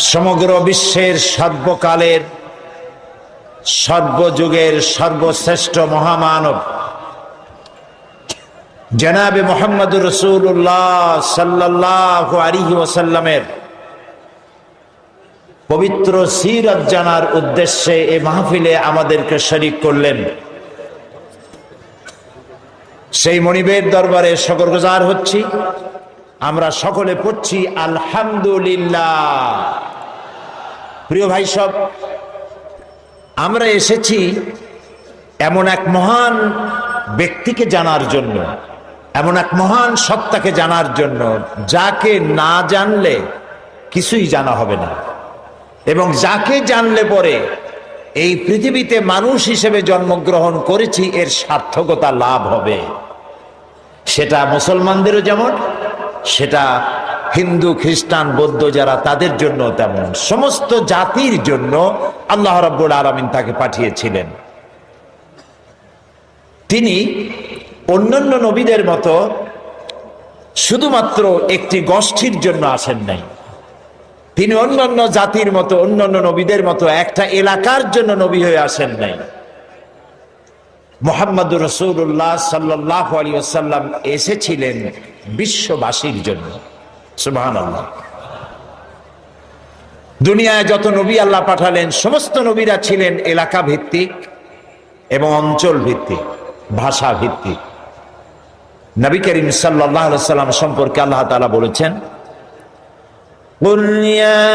সমগ্র বিশ্বের সর্বকালের সর্বযুগের সর্বশ্রেষ্ঠ মহামানব জনাবে মুহাম্মদুর রাসূলুল্লাহ সাল্লাল্লাহু আলাইহি ওয়াসাল্লামের পবিত্র সিরাত জানার উদ্দেশ্যে এই মাহফিলে আমাদেরকে শরীক করলেন। সেই মনিবের দরবারে শুকরগুজার হচ্ছি। আমরা সকলে পড়ছি আলহামদুলিল্লাহ। প্রিয় ভাই সব, আমরা এসেছি এমন এক মহান ব্যক্তিকে জানার জন্য, এমন এক মহান সত্তাকে জানার জন্য যাকে না জানলে কিছুই জানা হবে না, এবং যাকে জানলে পরে এই পৃথিবীতে মানুষ হিসেবে জন্মগ্রহণ করেছি এর সার্থকতা লাভ হবে। সেটা মুসলমানদেরও যেমন, সেটা হিন্দু খ্রিস্টান বৌদ্ধ যারা তাদের জন্য তেমন, সমস্ত জাতির জন্য আল্লাহ রাব্বুল আলামিন তাকে পাঠিয়েছিলেন। তিনি অন্যান্য নবীদের মতো শুধুমাত্র একটি গোষ্ঠীর জন্য আসেন নাই। তিনি অন্যান্য জাতির মতো, অন্যান্য নবীদের মতো একটা এলাকার জন্য নবী হয়ে আসেন নাই। মুহাম্মদুর রাসূলুল্লাহ সাল্লাল্লাহু আলাইহি ওয়াসাল্লাম এসেছিলেন বিশ্ববাসীর জন্য। সুবহানাল্লাহ। দুনিয়ায় যত নবী আল্লাহ পাঠালেন সমস্ত নবীরা ছিলেন এলাকা ভিত্তিক এবং অঞ্চল ভিত্তিক, ভাষা ভিত্তিক। নবী করিম সাল্লাল্লাহু আলাইহি ওয়াসাল্লাম সম্পর্কে আল্লাহ তাআলা বলেছেন, قل يا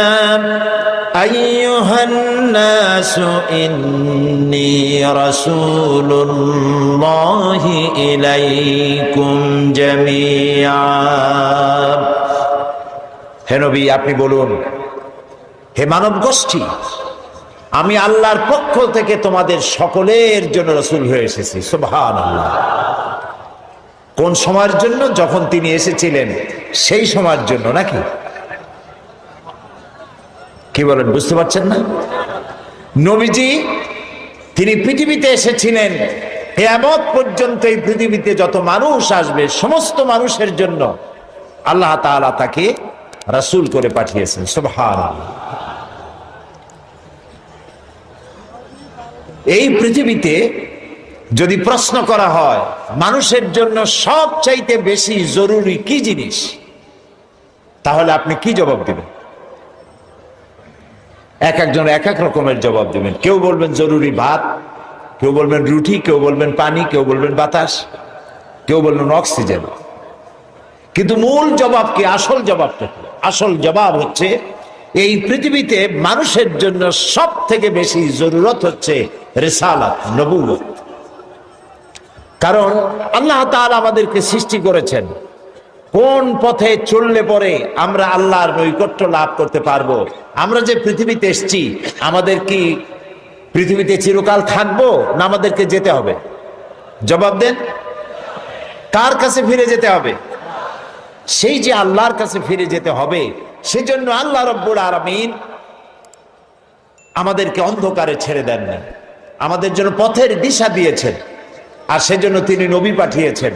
أيها الناس إني رسول الله إليكم جميعا। হে নবী, আপনি বলুন, হে মানব গোষ্ঠী, আমি আল্লাহর পক্ষ থেকে তোমাদের সকলের জন্য রাসূল হয়ে এসেছি। সুবহানাল্লাহ। কোন সময়ের জন্য? যখন তিনি এসেছিলেন সেই সময়ের জন্য নাকি? কি বলেন, বুঝতে পারছেন না? নবীজি তিনি পৃথিবীতে এসেছিলেন কিয়ামত পর্যন্ত এই পৃথিবীতে যত মানুষ আসবে সমস্ত মানুষের জন্য আল্লাহ তাআলা তাকে রাসূল করে পাঠিয়েছেন। সুবহানাল্লাহ। এই পৃথিবীতে যদি প্রশ্ন করা হয় মানুষের জন্য সবচাইতে বেশি জরুরি কি জিনিস, তাহলে আপনি কি জবাব দেবেন? এক একজন এক এক রকমের জবাব দেবেন। কেউ বলবেন জরুরি ভাত, কেউ বলবেন রুটি, কেউ বলবেন পানি, কেউ বলবেন বাতাস, কেউ বলবেন অক্সিজেন। কিন্তু মূল জবাব কি? আসল জবাবটা কি? আসল জবাব হচ্ছে এই পৃথিবীতে মানুষের জন্য সব থেকে বেশি জরুরত হচ্ছে রিসালাত, নবুয়ত। কারণ আল্লাহ তাআলা আমাদেরকে সৃষ্টি করেছেন কোন পথে চললে পরে আমরা আল্লাহর নৈকট্য লাভ করতে পারবো। আমরা যে পৃথিবীতে এসেছি, আমাদের কি পৃথিবীতে চিরকাল থাকবো না আমাদেরকে যেতে হবে? জবাব দেন। কার কাছে ফিরে যেতে হবে? সেই যে আল্লাহর কাছে ফিরে যেতে হবে, সেজন্য আল্লাহ রাব্বুল আলামিন আমাদেরকে অন্ধকারে ছেড়ে দেন না, আমাদের জন্য পথের দিশা দিয়েছেন। আর সেজন্য তিনি নবী পাঠিয়েছেন।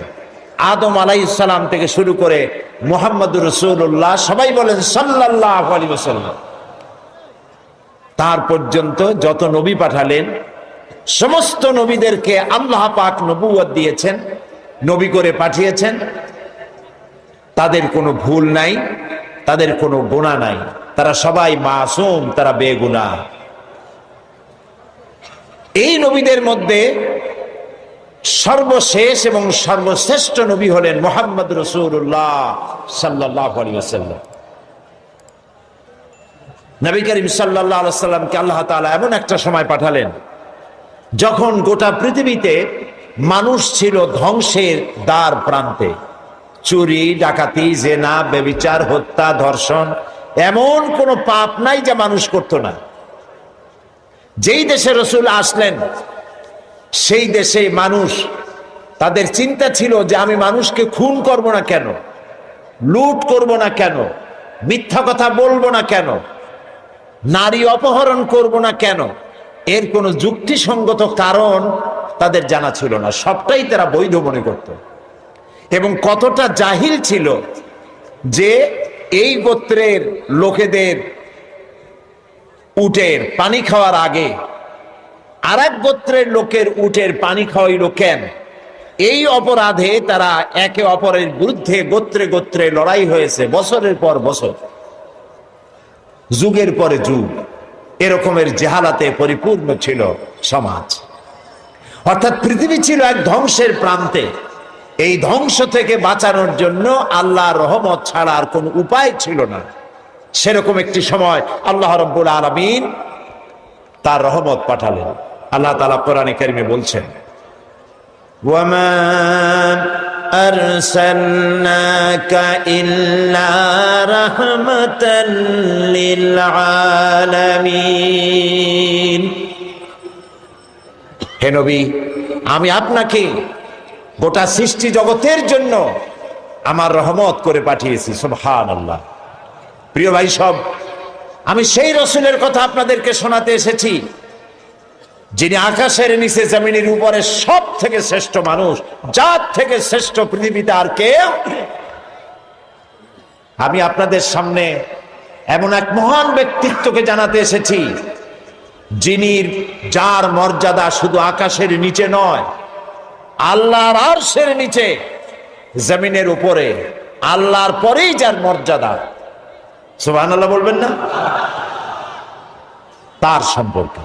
আদম আলাইহিস সালাম থেকে শুরু করে মুহাম্মদুর রাসূলুল্লাহ, সবাই বলেন সাল্লাল্লাহু আলাইহি ওয়াসাল্লাম, তার পর্যন্ত যত নবী পাঠালেন সমস্ত নবীদেরকে আল্লাহ পাক নবুয়ত দিয়েছেন, নবী করে পাঠিয়েছেন। তাদের কোনো ভুল নাই, তাদের কোনো গুনাহ নাই, তারা সবাই মাসুম, তারা বেগুনাহ। এই নবীদের মধ্যে সর্বশেষ এবং সর্বশ্রেষ্ঠ নবী হলেন মুহাম্মদ রাসূলুল্লাহ সাল্লাল্লাহু আলাইহি ওয়াসাল্লাম। নবী করিম সাল্লাল্লাহু আলাইহি ওয়াসাল্লামকে আল্লাহ তাআলা এমন একটা সময় পাঠালেন যখন গোটা পৃথিবীতে মানুষ ছিল ধ্বংসের দ্বার প্রান্তে। চুরি, ডাকাতি, জেনা, ব্যভিচার, হত্যা, ধর্ষণ, এমন কোন পাপ নাই যা মানুষ করত না। যেই দেশে রাসূল আসলেন সেই দেশে মানুষ, তাদের চিন্তা ছিল যে আমি মানুষকে খুন করব না কেন, লুট করব না কেন, মিথ্যা কথা বলবো না কেন, নারী অপহরণ করব না কেন, এর কোনো যুক্তিসঙ্গত কারণ তাদের জানা ছিল না। সবটাই তারা বৈধ মনে করত। এবং কতটা জাহিল ছিল যে এই গোত্রের লোকেদের উটের পানি খাওয়ার আগে আর এক গোত্রের লোকের উটের পানি খাওয়াইল কেন? এই অপরাধে তারা একে অপরের বিরুদ্ধে গোত্রে গোত্রে লড়াই হয়েছে বছরের পর বছর, যুগের পরে যুগ। এরকমের জেহালাতে পরিপূর্ণ ছিল সমাজ। অর্থাৎ পৃথিবী ছিল এক ধ্বংসের প্রান্তে। এই ধ্বংস থেকে বাঁচানোর জন্য আল্লাহর রহমত ছাড়া আর কোন উপায় ছিল না। সেরকম একটি সময় আল্লাহ রাব্বুল আলামিন তার রহমত পাঠালেন। আল্লাহ তাআলা কোরআনে কারিমে বলছেন, ওয়ামা আরসালনাকা ইল্লা রাহমাতাল লিল আলামিন। হে নবী, আমি আপনাকে গোটা সৃষ্টি জগতের জন্য আমার রহমত করে পাঠিয়েছি। সুবহানাল্লাহ। প্রিয় ভাই সব, আমি সেই রসুলের কথা আপনাদেরকে শোনাতে এসেছি যিনি আকাশের নিচে জমিনের উপরে সব থেকে শ্রেষ্ঠ মানুষ, জাত থেকে শ্রেষ্ঠ পৃথিবীতে আর কেউ। আমি আপনাদের সামনে এমন এক মহান ব্যক্তিত্বকে জানাতে এসেছি যিনি, যার মর্যাদা শুধু আকাশের নিচে নয়, আল্লাহর আরশের নিচে, জমিনের উপরে, আল্লাহর পরেই যার মর্যাদা। সুবহানাল্লাহ বলবেন না? তার সম্পর্কে,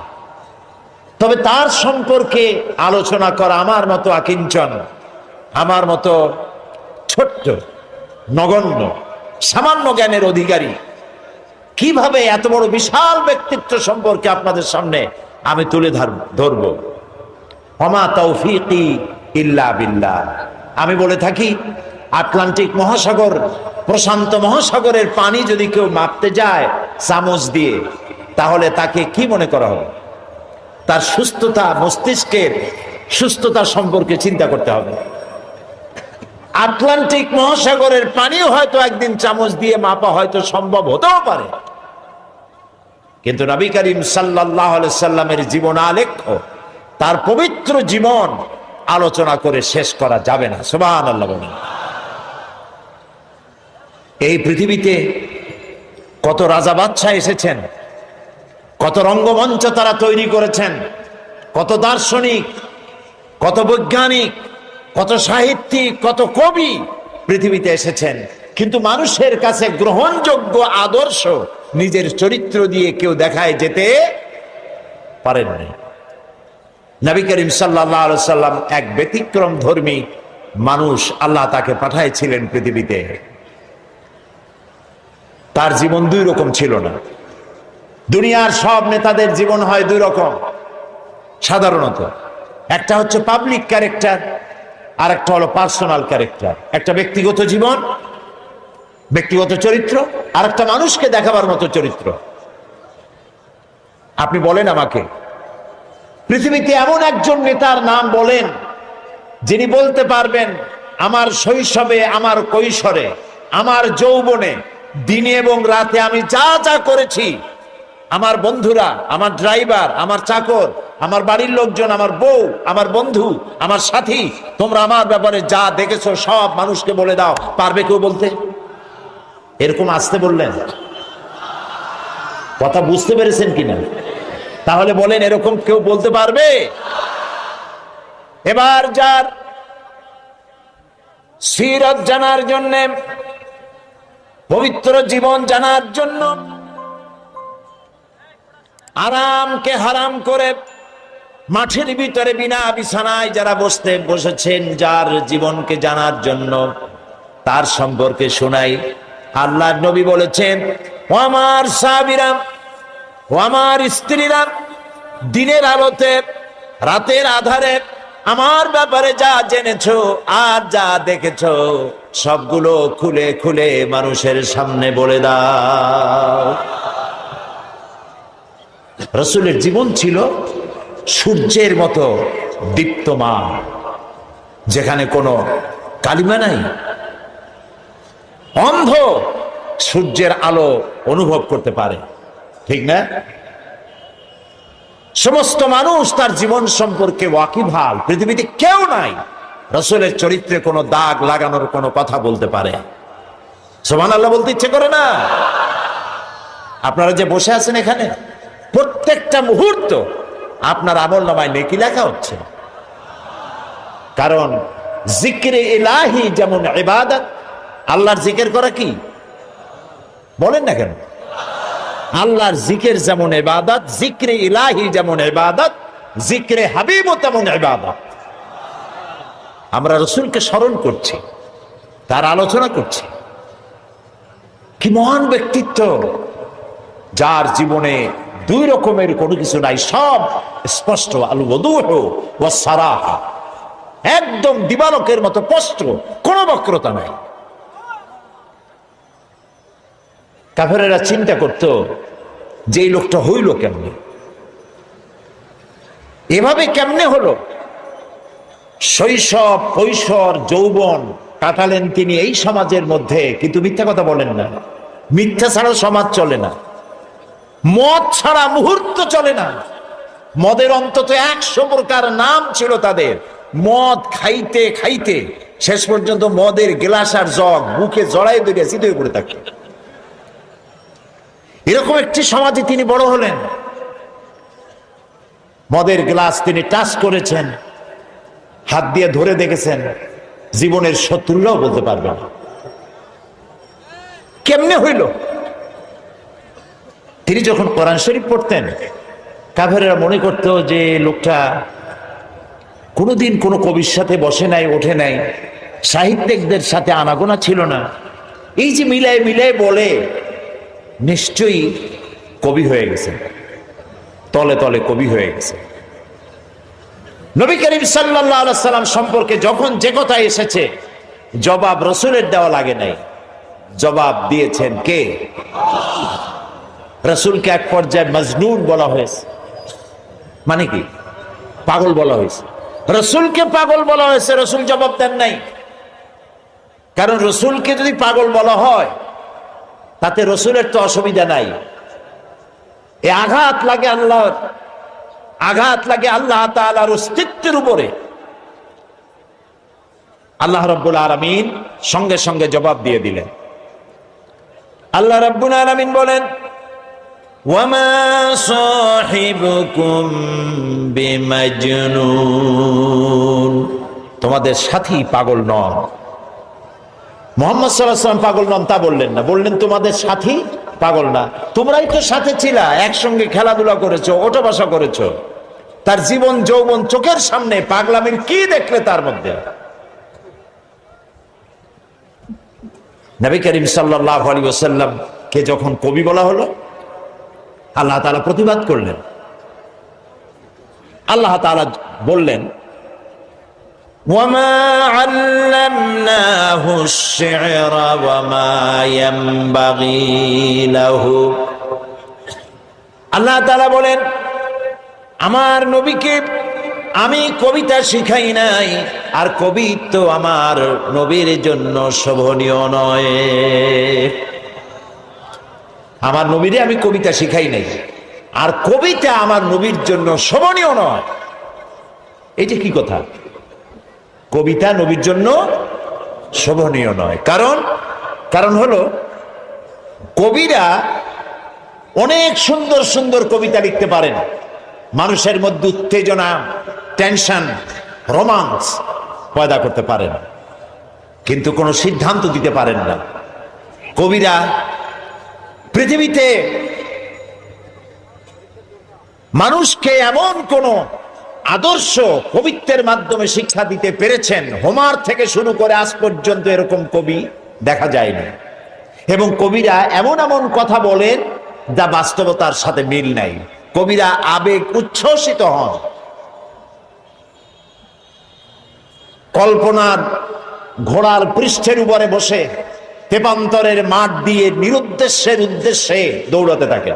তবে তার সম্পর্কে আলোচনা করা আমার মতো আকিঞ্চন, আমার মতো ছোট্ট নগণ্য সামান্য জ্ঞানের অধিকারী কিভাবে এত বড় বিশাল ব্যক্তিত্ব সম্পর্কে আপনাদের সামনে আমি তুলে ধরব। ওমা তৌফিকি ইল্লা বিল্লাহ। আমি বলে থাকি, আটলান্টিক মহাসাগর, প্রশান্ত মহাসাগরের পানি যদি কেউ মাপতে যায় চামচ দিয়ে, তাহলে তাকে কি মনে করা হবে? তার সুস্থতা, মস্তিষ্কের সুস্থতা সম্পর্কে চিন্তা করতে হবে। আটলান্টিক মহাসাগরের পানিও হয়তো একদিন চামচ দিয়ে মাপা হয়তো সম্ভব হতেও পারে, কিন্তু নবী করিম সাল্লাল্লাহু আলাইহি সাল্লামের জীবন আলেখ্য, তার পবিত্র জীবন আলোচনা করে শেষ করা যাবে না। সুবহানাল্লাহ বলেন। এই পৃথিবীতে কত রাজা বাদশাহ এসেছেন, কত রঙ্গমঞ্চ তারা তৈরি করেছেন, কত দার্শনিক, কত বৈজ্ঞানিক, কত সাহিত্যিক, কত কবি পৃথিবীতে এসেছেন, কিন্তু মানুষের কাছে গ্রহণযোগ্য আদর্শ নিজের চরিত্র দিয়ে কেউ দেখায় যেতে পারেননি। নবী করিম সাল্লাল্লাহু আলাইহি সাল্লাম এক ব্যতিক্রম ধর্মী মানুষ, আল্লাহ তাকে পাঠাইছিলেন পৃথিবীতে। তার জীবন দুই রকম ছিল না। দুনিয়ার সব নেতাদের জীবন হয় দুই রকম সাধারণত। একটা হচ্ছে পাবলিক ক্যারেক্টার, আর একটা হলো পার্সোনাল ক্যারেক্টার। একটা ব্যক্তিগত জীবন, ব্যক্তিগত চরিত্র, আর একটা মানুষকে দেখাবার মতো চরিত্র। আপনি বলেন আমাকে, পৃথিবীতে এমন একজন নেতার নাম বলেন যিনি বলতে পারবেন আমার শৈশবে, আমার কৈশোরে, আমার যৌবনে, দিনে এবং রাতে আমি যা যা করেছি, আমার বন্ধুরা, আমার ড্রাইভার, আমার চাকর, আমার বাড়ির লোকজন, আমার বউ, আমার বন্ধু, আমার সাথী, তোমরা আমার ব্যাপারে যা দেখেছো সব মানুষকে বলে দাও, পারবে কেউ বলতে? এরকম আসতে বললেন, কথা বুঝতে পেরেছেন কিনা? তাহলে বলেন, এরকম কেউ বলতে পারবে? এবার যার সিরাত জানার জন্য, পবিত্র জীবন জানার জন্য আরামকে হারাম করে মাঠের ভিতরে বিনা বিছানায় যারা বসেছেন, যার জীবনকে জানার জন্য, তার সম্পর্কে শোনাই। আল্লাহর নবী বলেছেন, ও আমার সাহাবীরা, ও আমার স্ত্রীরা, দিনের আলোতে, রাতের আধারে আমার ব্যাপারে যা জেনেছো আর যা দেখেছো সবগুলো খুলে খুলে মানুষের সামনে বলে দাও। রাসূলের জীবন ছিল সূর্যের মতো দীপ্তমান, যেখানে কোনো কালিমা নাই। অন্ধ সূর্যের আলো অনুভব করতে পারে, ঠিক না? সমস্ত মানুষ তার জীবন সম্পর্কে ওয়াকিবহাল। পৃথিবীতে কেউ নাই রাসূলের চরিত্রে কোনো দাগ লাগানোর কোনো কথা বলতে পারে। সুবহানাল্লাহ বলতে ইচ্ছে করে না? আপনারা যে বসে আছেন এখানে, প্রত্যেকটা মুহূর্ত আপনার আমলনামায় নেকি লেখা হচ্ছে। কারণ জিকিরে ইলাহি যেমন ইবাদত, আল্লাহর জিকির করা কি বলেন না কেন? আল্লাহর জিকির যেমন ইবাদত, জিকরে ইলাহি যেমন ইবাদত, জিকরে হাবিবও তেমন ইবাদত। আমরা রাসূলকে স্মরণ করছি, তার আলোচনা করছি। কি মহান ব্যক্তিত্ব, যার জীবনে দুই রকমের কোনো কিছু নাই, সব স্পষ্ট। আল ওয়াদুহু ওয়াস সারাহা, একদম দিবালোকের মতো স্পষ্ট, কোনো বক্রতা নাই। কাফেরেরা চিন্তা করত যে এই লোকটা হইল কেমনে, এভাবে কেমনে হলো? শৈশব, কৈশোর, যৌবন কাটালেন তিনি এই সমাজের মধ্যে, কিন্তু মিথ্যা কথা বলেন না। মিথ্যা ছাড়া সমাজ চলে না, মদ ছাড়া মুহূর্ত চলে না। মদের অন্তত 100 প্রকার নাম ছিল তাদের। মদ খাইতে খাইতে শেষ পর্যন্ত মদের গ্লাস আর জগ বুকে জড়াই ধরে চিত হয়ে পড়ে থাকত। এরকম একটি সমাজে তিনি বড় হলেন। মদের গ্লাস তিনি টাচ করেছেন, হাত দিয়ে ধরে দেখেছেন, জীবনের শত্রুরাও বলতে পারবে না কেমনে হইল। তিনি যখন কোরআন শরীফ পড়তেন, কাফেরেরা মনে করত যে লোকটা কোনোদিন কোনো কবির সাথে বসে নাই, ওঠে নাই, সাহিত্যিকদের সাথে আনাগোনা ছিল না। এই যে মিলায় মিলায় বলে, নিশ্চয়ই কবি হয়ে গেছে, তলে তলে কবি হয়ে গেছে। নবী করিম সাল্লাল্লাহু আলাইহি সাল্লাম সম্পর্কে যখন যে কথা এসেছে, জবাব রাসূলের দেওয়া লাগে নাই, জবাব দিয়েছেন কে? রাসূলকে এক পর্যায়ে মজনুন বলা হয়েছে। মানে কি? পাগল বলা হয়েছে। রাসূলকে পাগল বলা হয়েছে, রাসূল জবাব দেন নাই। কারণ রাসূলকে যদি পাগল বলা হয় তাতে রাসূলের তো অসুবিধা নাই। এ আঘাত লাগে আল্লাহর, আঘাত লাগে আল্লাহ তাআলার অস্তিত্বের উপরে। আল্লাহ রাব্বুল আলামিন সঙ্গে সঙ্গে জবাব দিয়ে দিলেন। আল্লাহ রাব্বুল আলামিন বলেন, ওয়ামা সাহিবুকুম বিমাজনুন, তোমাদের সাথী পাগল নন। মুহাম্মদ সাল্লাল্লাহু আলাইহি ওয়াসাল্লাম পাগল নন তা বললেন না, বললেন তোমাদের সাথী পাগল না। তোমরাই তো সাথে ছিলা, একসঙ্গে খেলাধুলা করেছো, ওঠা বসা করেছো। তার জীবন যৌবন চোখের সামনে, পাগলামির কি দেখলে তার মধ্যে? নবী করিম সাল্লাল্লাহু আলাইহি ওয়াসাল্লাম কে যখন কবি বলা হলো, আল্লাহ তাআলা প্রতিবাদ করলেন। আল্লাহ তাআলা বললেন, ওয়ামা আল্লামনাহু আশ-শি'রা ওয়ামা ইয়ানবাগী লাহু। আল্লাহ তাআলা বলেন, আমার নবীকে আমি কবিতা শিখাই নাই, আর কবিত্ব আমার নবীর জন্য শোভনীয় নয়। আমার নবীরে আমি কবিতা শিখাই নাই, আর কবিতা আমার নবীর জন্য শোভনীয় নয়। এটা কি কথা? কবিতা নবীর জন্য শোভনীয় নয়। কারণ হলো কবিরা অনেক সুন্দর সুন্দর কবিতা লিখতে পারেন, মানুষের মধ্যে উত্তেজনা, টেনশন, রোমান্স পয়দা করতে পারেন, কিন্তু কোনো সিদ্ধান্ত দিতে পারেন না। কবিরা পৃথিবীতে মানুষকে এমন কোন আদর্শ কবিত্বের মাধ্যমে শিক্ষা দিতে পেরেছেন, হোমার থেকে শুরু করে আজ পর্যন্ত এরকম কবি দেখা যায়নি। এবং কবিরা এমন এমন কথা বলেন যা বাস্তবতার সাথে মিল নাই। কবিরা আবেগ উচ্ছ্বসিত হন, কল্পনার ঘোড়ার পৃষ্ঠের উপরে বসে তেপান্তরের মাঠ দিয়ে নিরুদ্দেশ্যের উদ্দেশ্যে দৌড়াতে থাকে।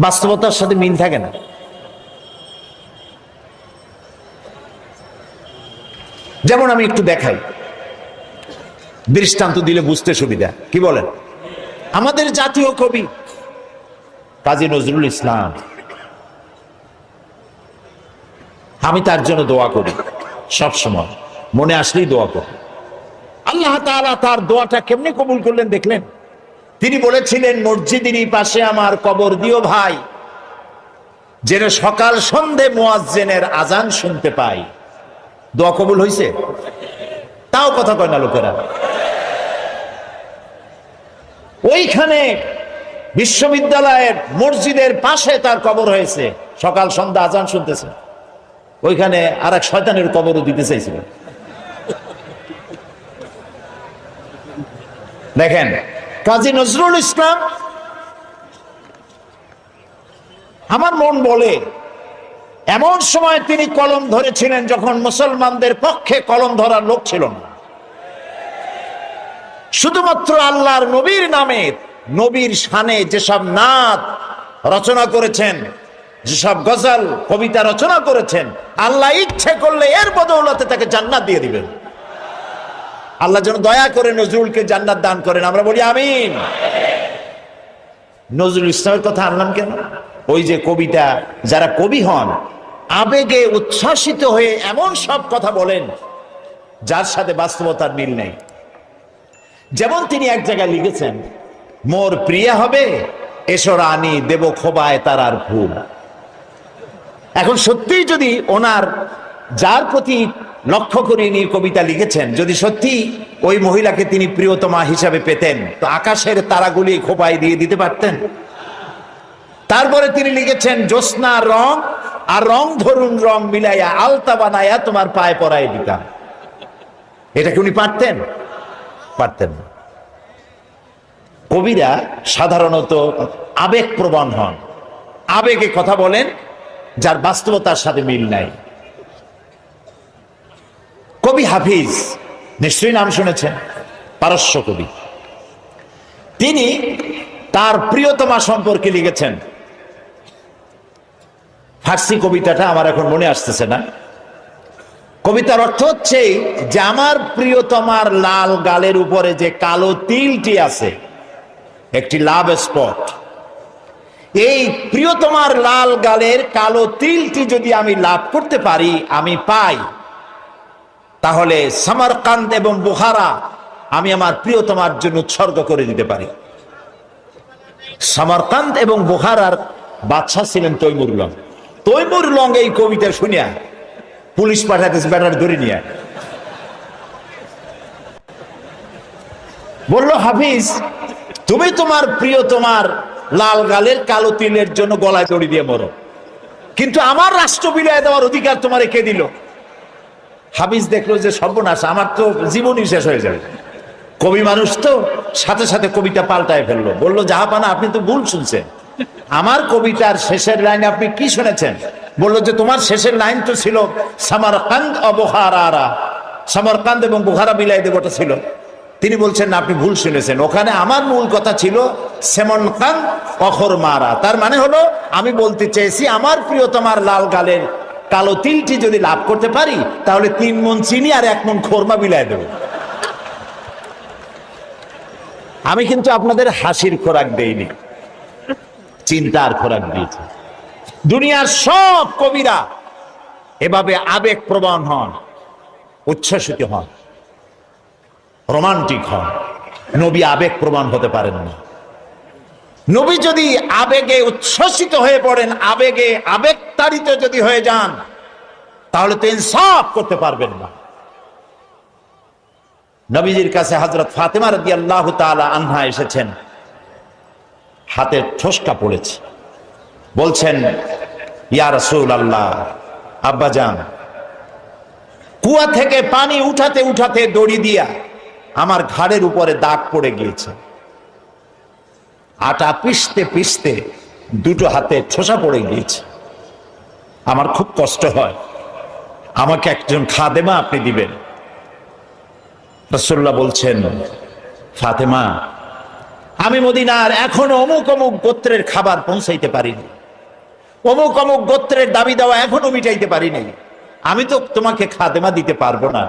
বাস্তবতার সাথে মিল থাকে না। যেমন আমি একটু দেখাই, দৃষ্টান্ত দিলে বুঝতে সুবিধা। কি বলেন? আমাদের জাতীয় কবি কাজী নজরুল ইসলাম, আমি তার জন্য দোয়া করি সব সময়, মনে আসলেই দোয়া করি। আল্লাহ তাআলা তার দোয়াটা কেমনে কবুল করলেন দেখলেন? তিনি বলেছিলেন, মসজিদেরই পাশে আমার কবর দিও ভাই, যেন সকাল সন্ধে মুয়াজ্জিনের আজান শুনতে পাই। দোয়া কবুল হয়েছে? তাও কথা কয় না লোকেরা। ওইখানে বিশ্ববিদ্যালয়ের মসজিদের পাশে তার কবর হয়েছে, সকাল সন্ধ্যা আজান শুনতেছে। ওইখানে আর এক শয়তানের কবরও দিতে চাইছিল। দেখেন, কাজী নজরুল ইসলাম, আমার মন বলে এমন সময় তিনি কলম ধরেছিলেন যখন মুসলমানদের পক্ষে কলম ধরার লোক ছিল না। শুধুমাত্র আল্লাহর নবীর নামে, নবীর শানে যেসব নাত রচনা করেছেন, যেসব গজল কবিতা রচনা করেছেন, আল্লাহ ইচ্ছে করলে এর বদৌলতে তাকে জান্নাত দিয়ে দিবেন। আল্লাহ যেন দয়া করে নজরুলকে জান্নাত দান করেন, আমরা বলি আমিন। নজরুল ইসলামের কথা আনলাম কেন? ওই যে কবিতা, যারা কবি হন আবেগে উচ্ছ্বাসিত হয়ে এমন সব কথা বলেন যার সাথে বাস্তবতার মিল নেই। যেমন তিনি এক জায়গায় লিখেছেন, মোর প্রিয়া হবে এসো রানী, দেব খোবায় তারার ফুল। এখন সত্যিই যদি ওনার, যার প্রতি লক্ষ্য করে ইনি কবিতা লিখেছেন, যদি সত্যি ওই মহিলাকে তিনি প্রিয়তমা হিসাবে পেতেন, তো আকাশের তারাগুলি খোপায় দিয়ে দিতে পারতেন। তারপরে তিনি লিখেছেন, জ্যোৎস্নার রং আর রং ধরুন রং মিলাইয়া আলতা বানাইয়া তোমার পায়ে পরাই দিতাম। এটা কি উনি পারতেন? পারতেন না। কবিরা সাধারণত আবেগপ্রবণ হন, আবেগে কথা বলেন যার বাস্তবতার সাথে মিল নাই। কবি হাফিজ, নিশ্চয়ই নাম শুনেছেন, পারস্য কবি। তিনি তার প্রিয়তমা সম্পর্কে লিখেছেন। ফার্সি কবিতাটা আমার এখন মনে আসতেছে না। কবিতার অর্থ হচ্ছে যে আমার প্রিয়তমার লাল গালের উপরে যে কালো তিলটি আছে, একটি লাভ স্পট, এই প্রিয়তমার লাল গালের কালো তিলটি যদি আমি লাভ করতে পারি, আমি পাই, তাহলে সামারকান্দ এবং বুখারা আমি আমার প্রিয়তমার জন্য উৎসর্গ করে দিতে পারি। সামারকান্দ এবং বুখারার বাদশা ছিলেন তৈমুর লং। তৈমুর লং এই কবিতা শুনিয়া পুলিশ পাঠাতেছে, ব্যাটার ধরে নিয়ে বলল, হাফিজ তুমি তোমার প্রিয়তমার লাল গালের কালো তিলের জন্য গলায় দড়ি দিয়ে মরো, কিন্তু আমার রাষ্ট্র বিলিয়ে দেওয়ার অধিকার তোমার কে দিল? হাফিজ দেখলো যে সর্বনাশ, আমার তো জীবনই শেষ হয়ে যাবে। কবি মানুষ তো সাথে সাথে কবিতা পাল্টায় ফেললো, বললো, জাহাপানা আপনি তো ভুল শুনছেন, আমার কবিতার শেষের লাইন আপনি কি শুনেছেন? বললো যে তোমার শেষের লাইন তো ছিল সামারকান্দ ও বুখারা, সামারকান্দ এবং বুখারা মিলাই দেবটা ছিল। তিনি বলছেন না, আপনি ভুল শুনেছেন, ওখানে আমার মূল কথা ছিল সেমনকান্দ অখর মারা। তার মানে হলো আমি বলতে চেয়েছি আমার প্রিয়তমার লাল গালের কালো তিলটি যদি লাভ করতে পারি, তাহলে 3 মণ চিনি আর 1 মণ খোরমা বিলাই দেব। আমি কিন্তু আপনাদের হাসির খোরাক দেইনি, চিন্তার খোরাক দিয়েছি। দুনিয়ার সব কবিরা এভাবে আবেগ প্রবণ হন, উচ্ছ্বসিত হন, রোমান্টিক হন। নবী আবেগ প্রবণ হতে পারেন না। নবী যদি আবেগে উচ্ছ্বসিত হয়ে পড়েন, আবেগে আবেগতাড়িত যদি হয়ে যান, তাহলে তো ইনসাফ করতে পারবেন না। নবীজির কাছে হযরত ফাতেমা রাদিয়াল্লাহু তাআলা আনহা এসেছেন, হাতের ঠোসকা পড়েছে, বলছেন, ইয়া রাসূলুল্লাহ, আব্বাজান, কুয়া থেকে পানি উঠাতে উঠাতে দড়ি দিয়া আমার ঘাড়ের উপরে দাগ পড়ে গিয়েছে, আটা পিষতে পিষতে 2টো হাতে ঠোসা পড়ে গিয়েছে, আমার খুব কষ্ট হয়, আমাকে একজন খাদেমা আপনি দিবেন। রাসূলুল্লাহ বলছেন, ফাতেমা, আমি মদিনার এখনো অমুক অমুক গোত্রের খাবার পৌঁছাইতে পারিনি, অমুক অমুক গোত্রের দাবি দেওয়া এখনো মিটাইতে পারিনি, আমি তো তোমাকে খাদেমা দিতে পারবো না।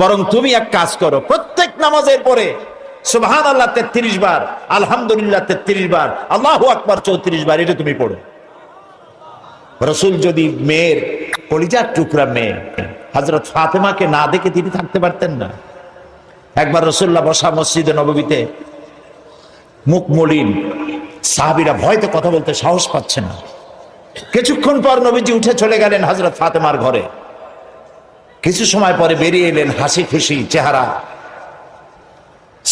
বরং তুমি এক কাজ করো, প্রত্যেক নামাজের পরে সুবহানাল্লাহ 33 বার, আলহামদুলিল্লাহ 33 বার, আল্লাহু আকবার 34 বার, এটা তুমি পড়ো। রাসূল যদি মেয়ের কলিজার টুকরা মেয়ে হযরত ফাতেমাকে না দেখে তিনি থাকতে পারতেন না। একবার রাসূলুল্লাহ বসা মসজিদে নববীতে মুখ মলিন, সাহাবীরা ভয়তে কথা বলতে সাহস পাচ্ছে না। কিছুক্ষণ পর নবীজি উঠে চলে গেলেন হযরত ফাতেমার ঘরে। কিছু সময় পরে বেরিয়ে এলেন হাসি খুশি চেহারা।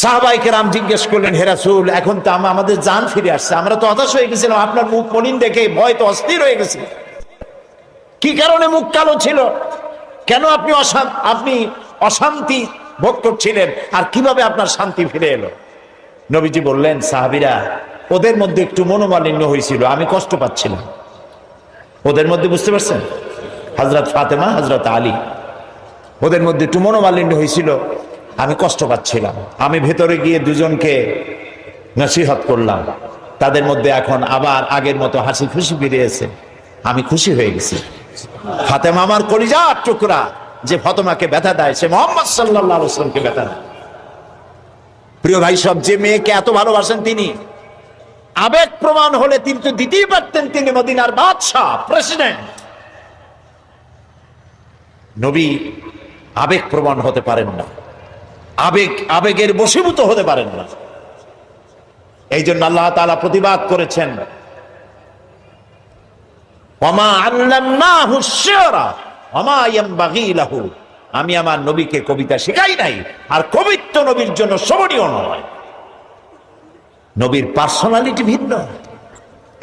সাহাবায়ে কেরাম জিজ্ঞেস করলেন, হে রাসূল, এখন তো আমাদের জান ফিরে আসছে, আমরা তো হতাশ হয়ে গেছিলাম, আপনার মুখ মলিন দেখে ভয় তো অস্থির হয়ে গেছে। কি কারণে মুখ কালো ছিল? কেন আপনি অশান্তি ভোগ করছিলেন, আর কিভাবে আপনার শান্তি ফিরে এলো? নবীজি বললেন, সাহাবীরা, ওদের মধ্যে একটু মনোমালিন্য হয়েছিল, আমি কষ্ট পাচ্ছিলাম। ওদের মধ্যে, বুঝতে পারছেন, হযরত ফাতেমা, হযরত আলী, ওদের মধ্যে একটু মনোমালিন্য হয়েছিল, আমি কষ্ট পাচ্ছিলাম। আমি ভেতরে গিয়ে দুজনকে নসিহত করলাম, তাদের মধ্যে এখন আবার আগের মতো হাসি খুশি ফিরেছে, আমি খুশি হয়ে গেছি। ফাতেমা আমার কলিজার টুকরা, যে ফাতেমাকে ব্যথা দেয় সে মুহাম্মদ সাল্লাল্লাহু আলাইহি ওয়াসাল্লামকে ব্যথা দেয়। প্রিয় ভাই সব, যে মেয়েকে এত ভালোবাসেন তিনি, আবেগ প্রমাণ হলে তিনি তো দিতেই পারতেন, তিনি মদিনার বাদশা, প্রেসিডেন্ট। নবী আবেগ প্রমাণ হতে পারেন না, আবেগের বশীভূত হতে পারেন না। এই জন্য আল্লাহ তাআলা প্রতিবাদ করেছেন, ওয়ামা আল্লামনাহু শি'রা ওয়ামা ইয়ানবাগী লাহু, আমি আমার নবীকে কবিতা শেখাই নাই, আর কবিত্ব নবীর জন্য শোভনীয় নয়। নবীর পার্সোনালিটি ভিন্ন।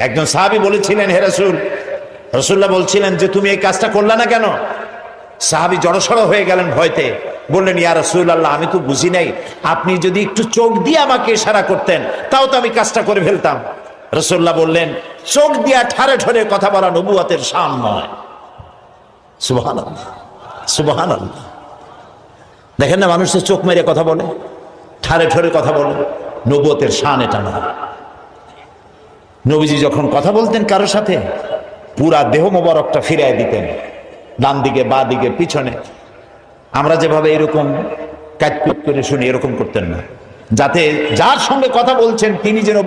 একজন সাহাবী বলেছিলেন, হে রাসূল, রাসূলুল্লাহ বলছিলেন যে তুমি এই কাজটা করলা না কেন? সাহাবী জড়সড় হয়ে গেলেন ভয়তে, বললেন, ইয়া রাসূলুল্লাহ, আমি তো বুঝি নাই, আপনি যদি একটু চোখ দিয়ে আমাকে ইশারা করতেন তাও তো আমি কাজটা করে ফেলতাম। রাসূলুল্লাহ বললেন, চোখ দিয়া ঠারে ঠরে কথা বলা নবুয়তের শান নয়। সুবহানাল্লাহ, সুবহানাল্লাহ। দেখেন না, মানুষের চোখ মেরে কথা বলে, ঠারে ঠরে কথা বলে, নবুয়তের শান এটা নয়। নবীজি যখন কথা বলতেন কারো সাথে, পুরা দেহ মোবারকটা ফিরিয়ে দিতেন, ডান দিকে, বা দিকে, পিছনে। আমরা যেভাবে এরকম কাটকুট করে শুনি, এরকম করতেন না, যাতে যার সঙ্গে কথা বলছেন তিনি যেন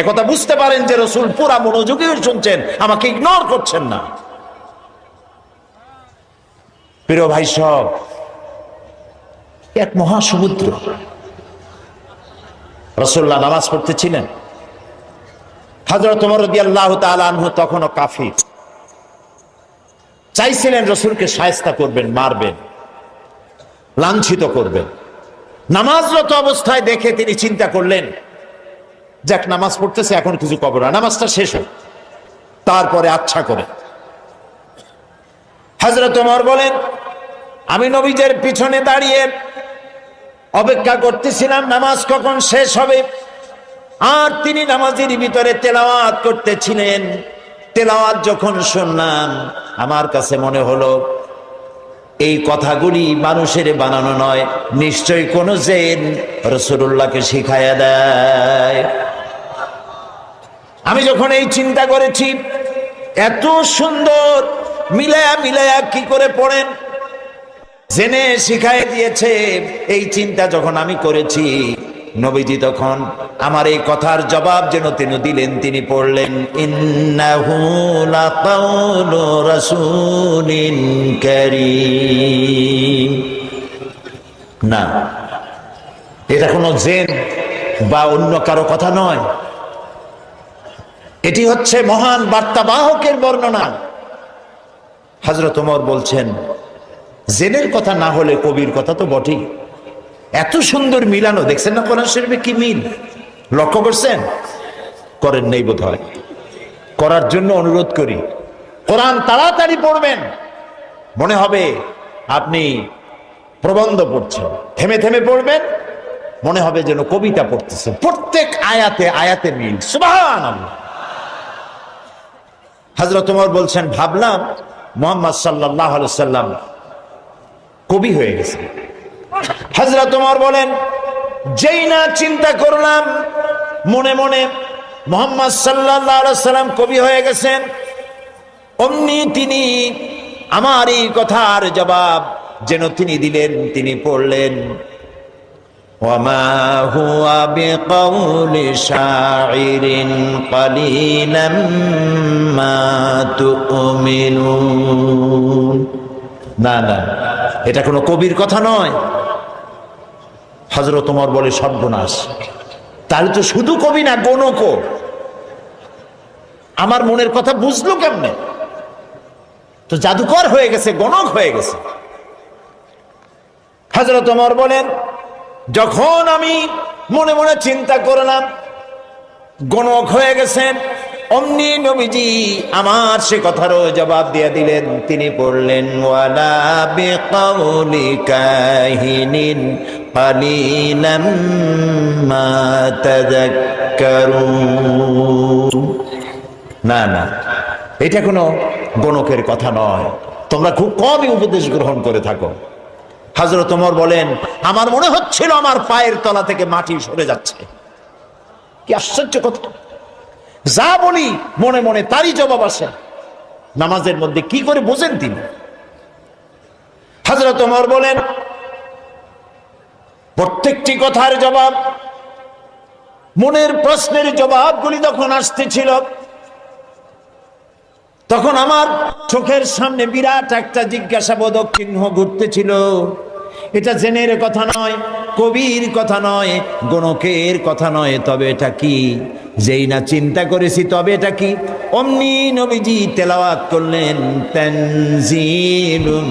কথা বুঝতে পারেন যে রাসূল পুরা মনোযোগী শুনছেন, আমাকে ইগনোর করছেন না। প্রিয় ভাই সব, এক মহাসমুদ্র। রাসূলুল্লাহ নামাজ পড়তেছিলেন, হযরত ওমর রাদিয়াল্লাহু তাআলা আনহু তখনও কাফির, চাইছিলেন রাসূলকে শায়েস্তা করবেন, মারবেন, লাঞ্ছিত করবেন। নামাজরত অবস্থায় দেখে তিনি চিন্তা করলেন, যাক নামাজ পড়তেছে, এখন কিছু কবর না, নামাজটা শেষ হোক, তারপরে আচ্ছা করে। হযরত ওমর বলেন, আমি নবীজের পিছনে দাঁড়িয়ে অপেক্ষা করতেছিলাম নামাজ কখন শেষ হবে, আর তিনি নামাজের ভিতরে তেলাওয়াত করতেছিলেন। তেলাওয়াত যখন শুনলাম, আমার কাছে মনে হলো এই কথাগুলি মানুষের বানানো নয়, নিশ্চয়ই কোন জিন রাসূলুল্লাহকে শিখায়া দেয়। আমি যখন এই চিন্তা করেছি, এত সুন্দর মিলায়া কি করে পড়েন, জেনে শিখায় দিয়েছে, এই চিন্তা যখন আমি করেছি, নবীজি তখন আমার এই কথার জবাব যেন তিনি দিলেন। তিনি পড়লেন, ইন্নাহু লাকাউলু রাসূলিন কারীম। না, এটা কোনো জিন বা অন্য কারো কথা নয়, এটি হচ্ছে মহান বার্তাবাহকের বর্ণনা। হযরত ওমর বলছেন, জিনের কথা না হলে কবির কথা তো বটেই। এত সুন্দর মিলানো, দেখছেন না কোরআন শরীফে কি মিল, লক্ষ্য করছেন? করেন নেই বোধ হয়, করার জন্য অনুরোধ করি। কোরআন তাড়াতাড়ি পড়বেন, মনে হবে আপনি প্রবন্ধ পড়ছেন। থেমে থেমে পড়বেন, মনে হবে যেন কবিতা পড়তেছেন। প্রত্যেক আয়াতে আয়াতে মিল, সুবহানাল্লাহ। হযরত ওমর বলছেন, ভাবলাম মুহাম্মদ সাল্লাল্লাহু আলাইহি ওয়াসাল্লাম কবি হয়ে গেছে। হযরত ওমর বলেন, যেই না চিন্তা করলাম মনে মনে মুহাম্মদ সাল্লাল্লাহু আলাইহি ওয়াসাল্লাম কবি হয়ে গেছেন, অমনি তিনি আমার এই কথার জবাব যেন তিনি দিলেন। তিনি পড়লেন, ওয়ামা হুয়া বিকাউলি শাইরিন কালিলাম মা তুমিনুন। না না, এটা কোনো কবির কথা নয়। হযরত ওমর বলে, সর্বনাশ, তাহলে তো শুধু কবি না, গণকও। আমার মনের কথা বুঝলো কেমনে? তো জাদুকর হয়ে গেছে, গণক হয়ে গেছে। হযরত ওমর বলেন, যখন আমি মনে মনে চিন্তা করলাম গণক হয়ে গেছেন, অমনি নবীজি আমার সে কথারও জবাব দিয়ে দিলেন। তিনি পড়লেন, ওয়ালা বিকাউলি কাহিনিন কালিলাম মা তাযাক্কারুন। না না, এটা কোনো গণকের কথা নয়, তোমরা খুব কমই উপদেশ গ্রহণ করে থাকো। হযরত ওমর বলেন, আমার মনে হচ্ছিল আমার পায়ের তলা থেকে মাটি সরে যাচ্ছে। কি আশ্চর্য কথা! যা বলি মনে মনে তারই জবাব আসে। নামাজের মধ্যে কি করে বোঝেন তিনি? হযরত ওমর বলেন, প্রত্যেকটি কথার জবাব, মনের প্রশ্নের জবাবগুলি যখন আসতেছিল, তখন আমার চোখের সামনে বিরাট একটা জিজ্ঞাসাবোধক চিহ্ন ঘুরতেছিল। এটা জেনের কথা নয়, কবির কথা নয়, গণকের কথা নয়, তবে এটা কি? যেই না চিন্তা করেছি তবে এটা কি, অমনি নবীজি তেলাওয়াত করলেন, তানজিলুম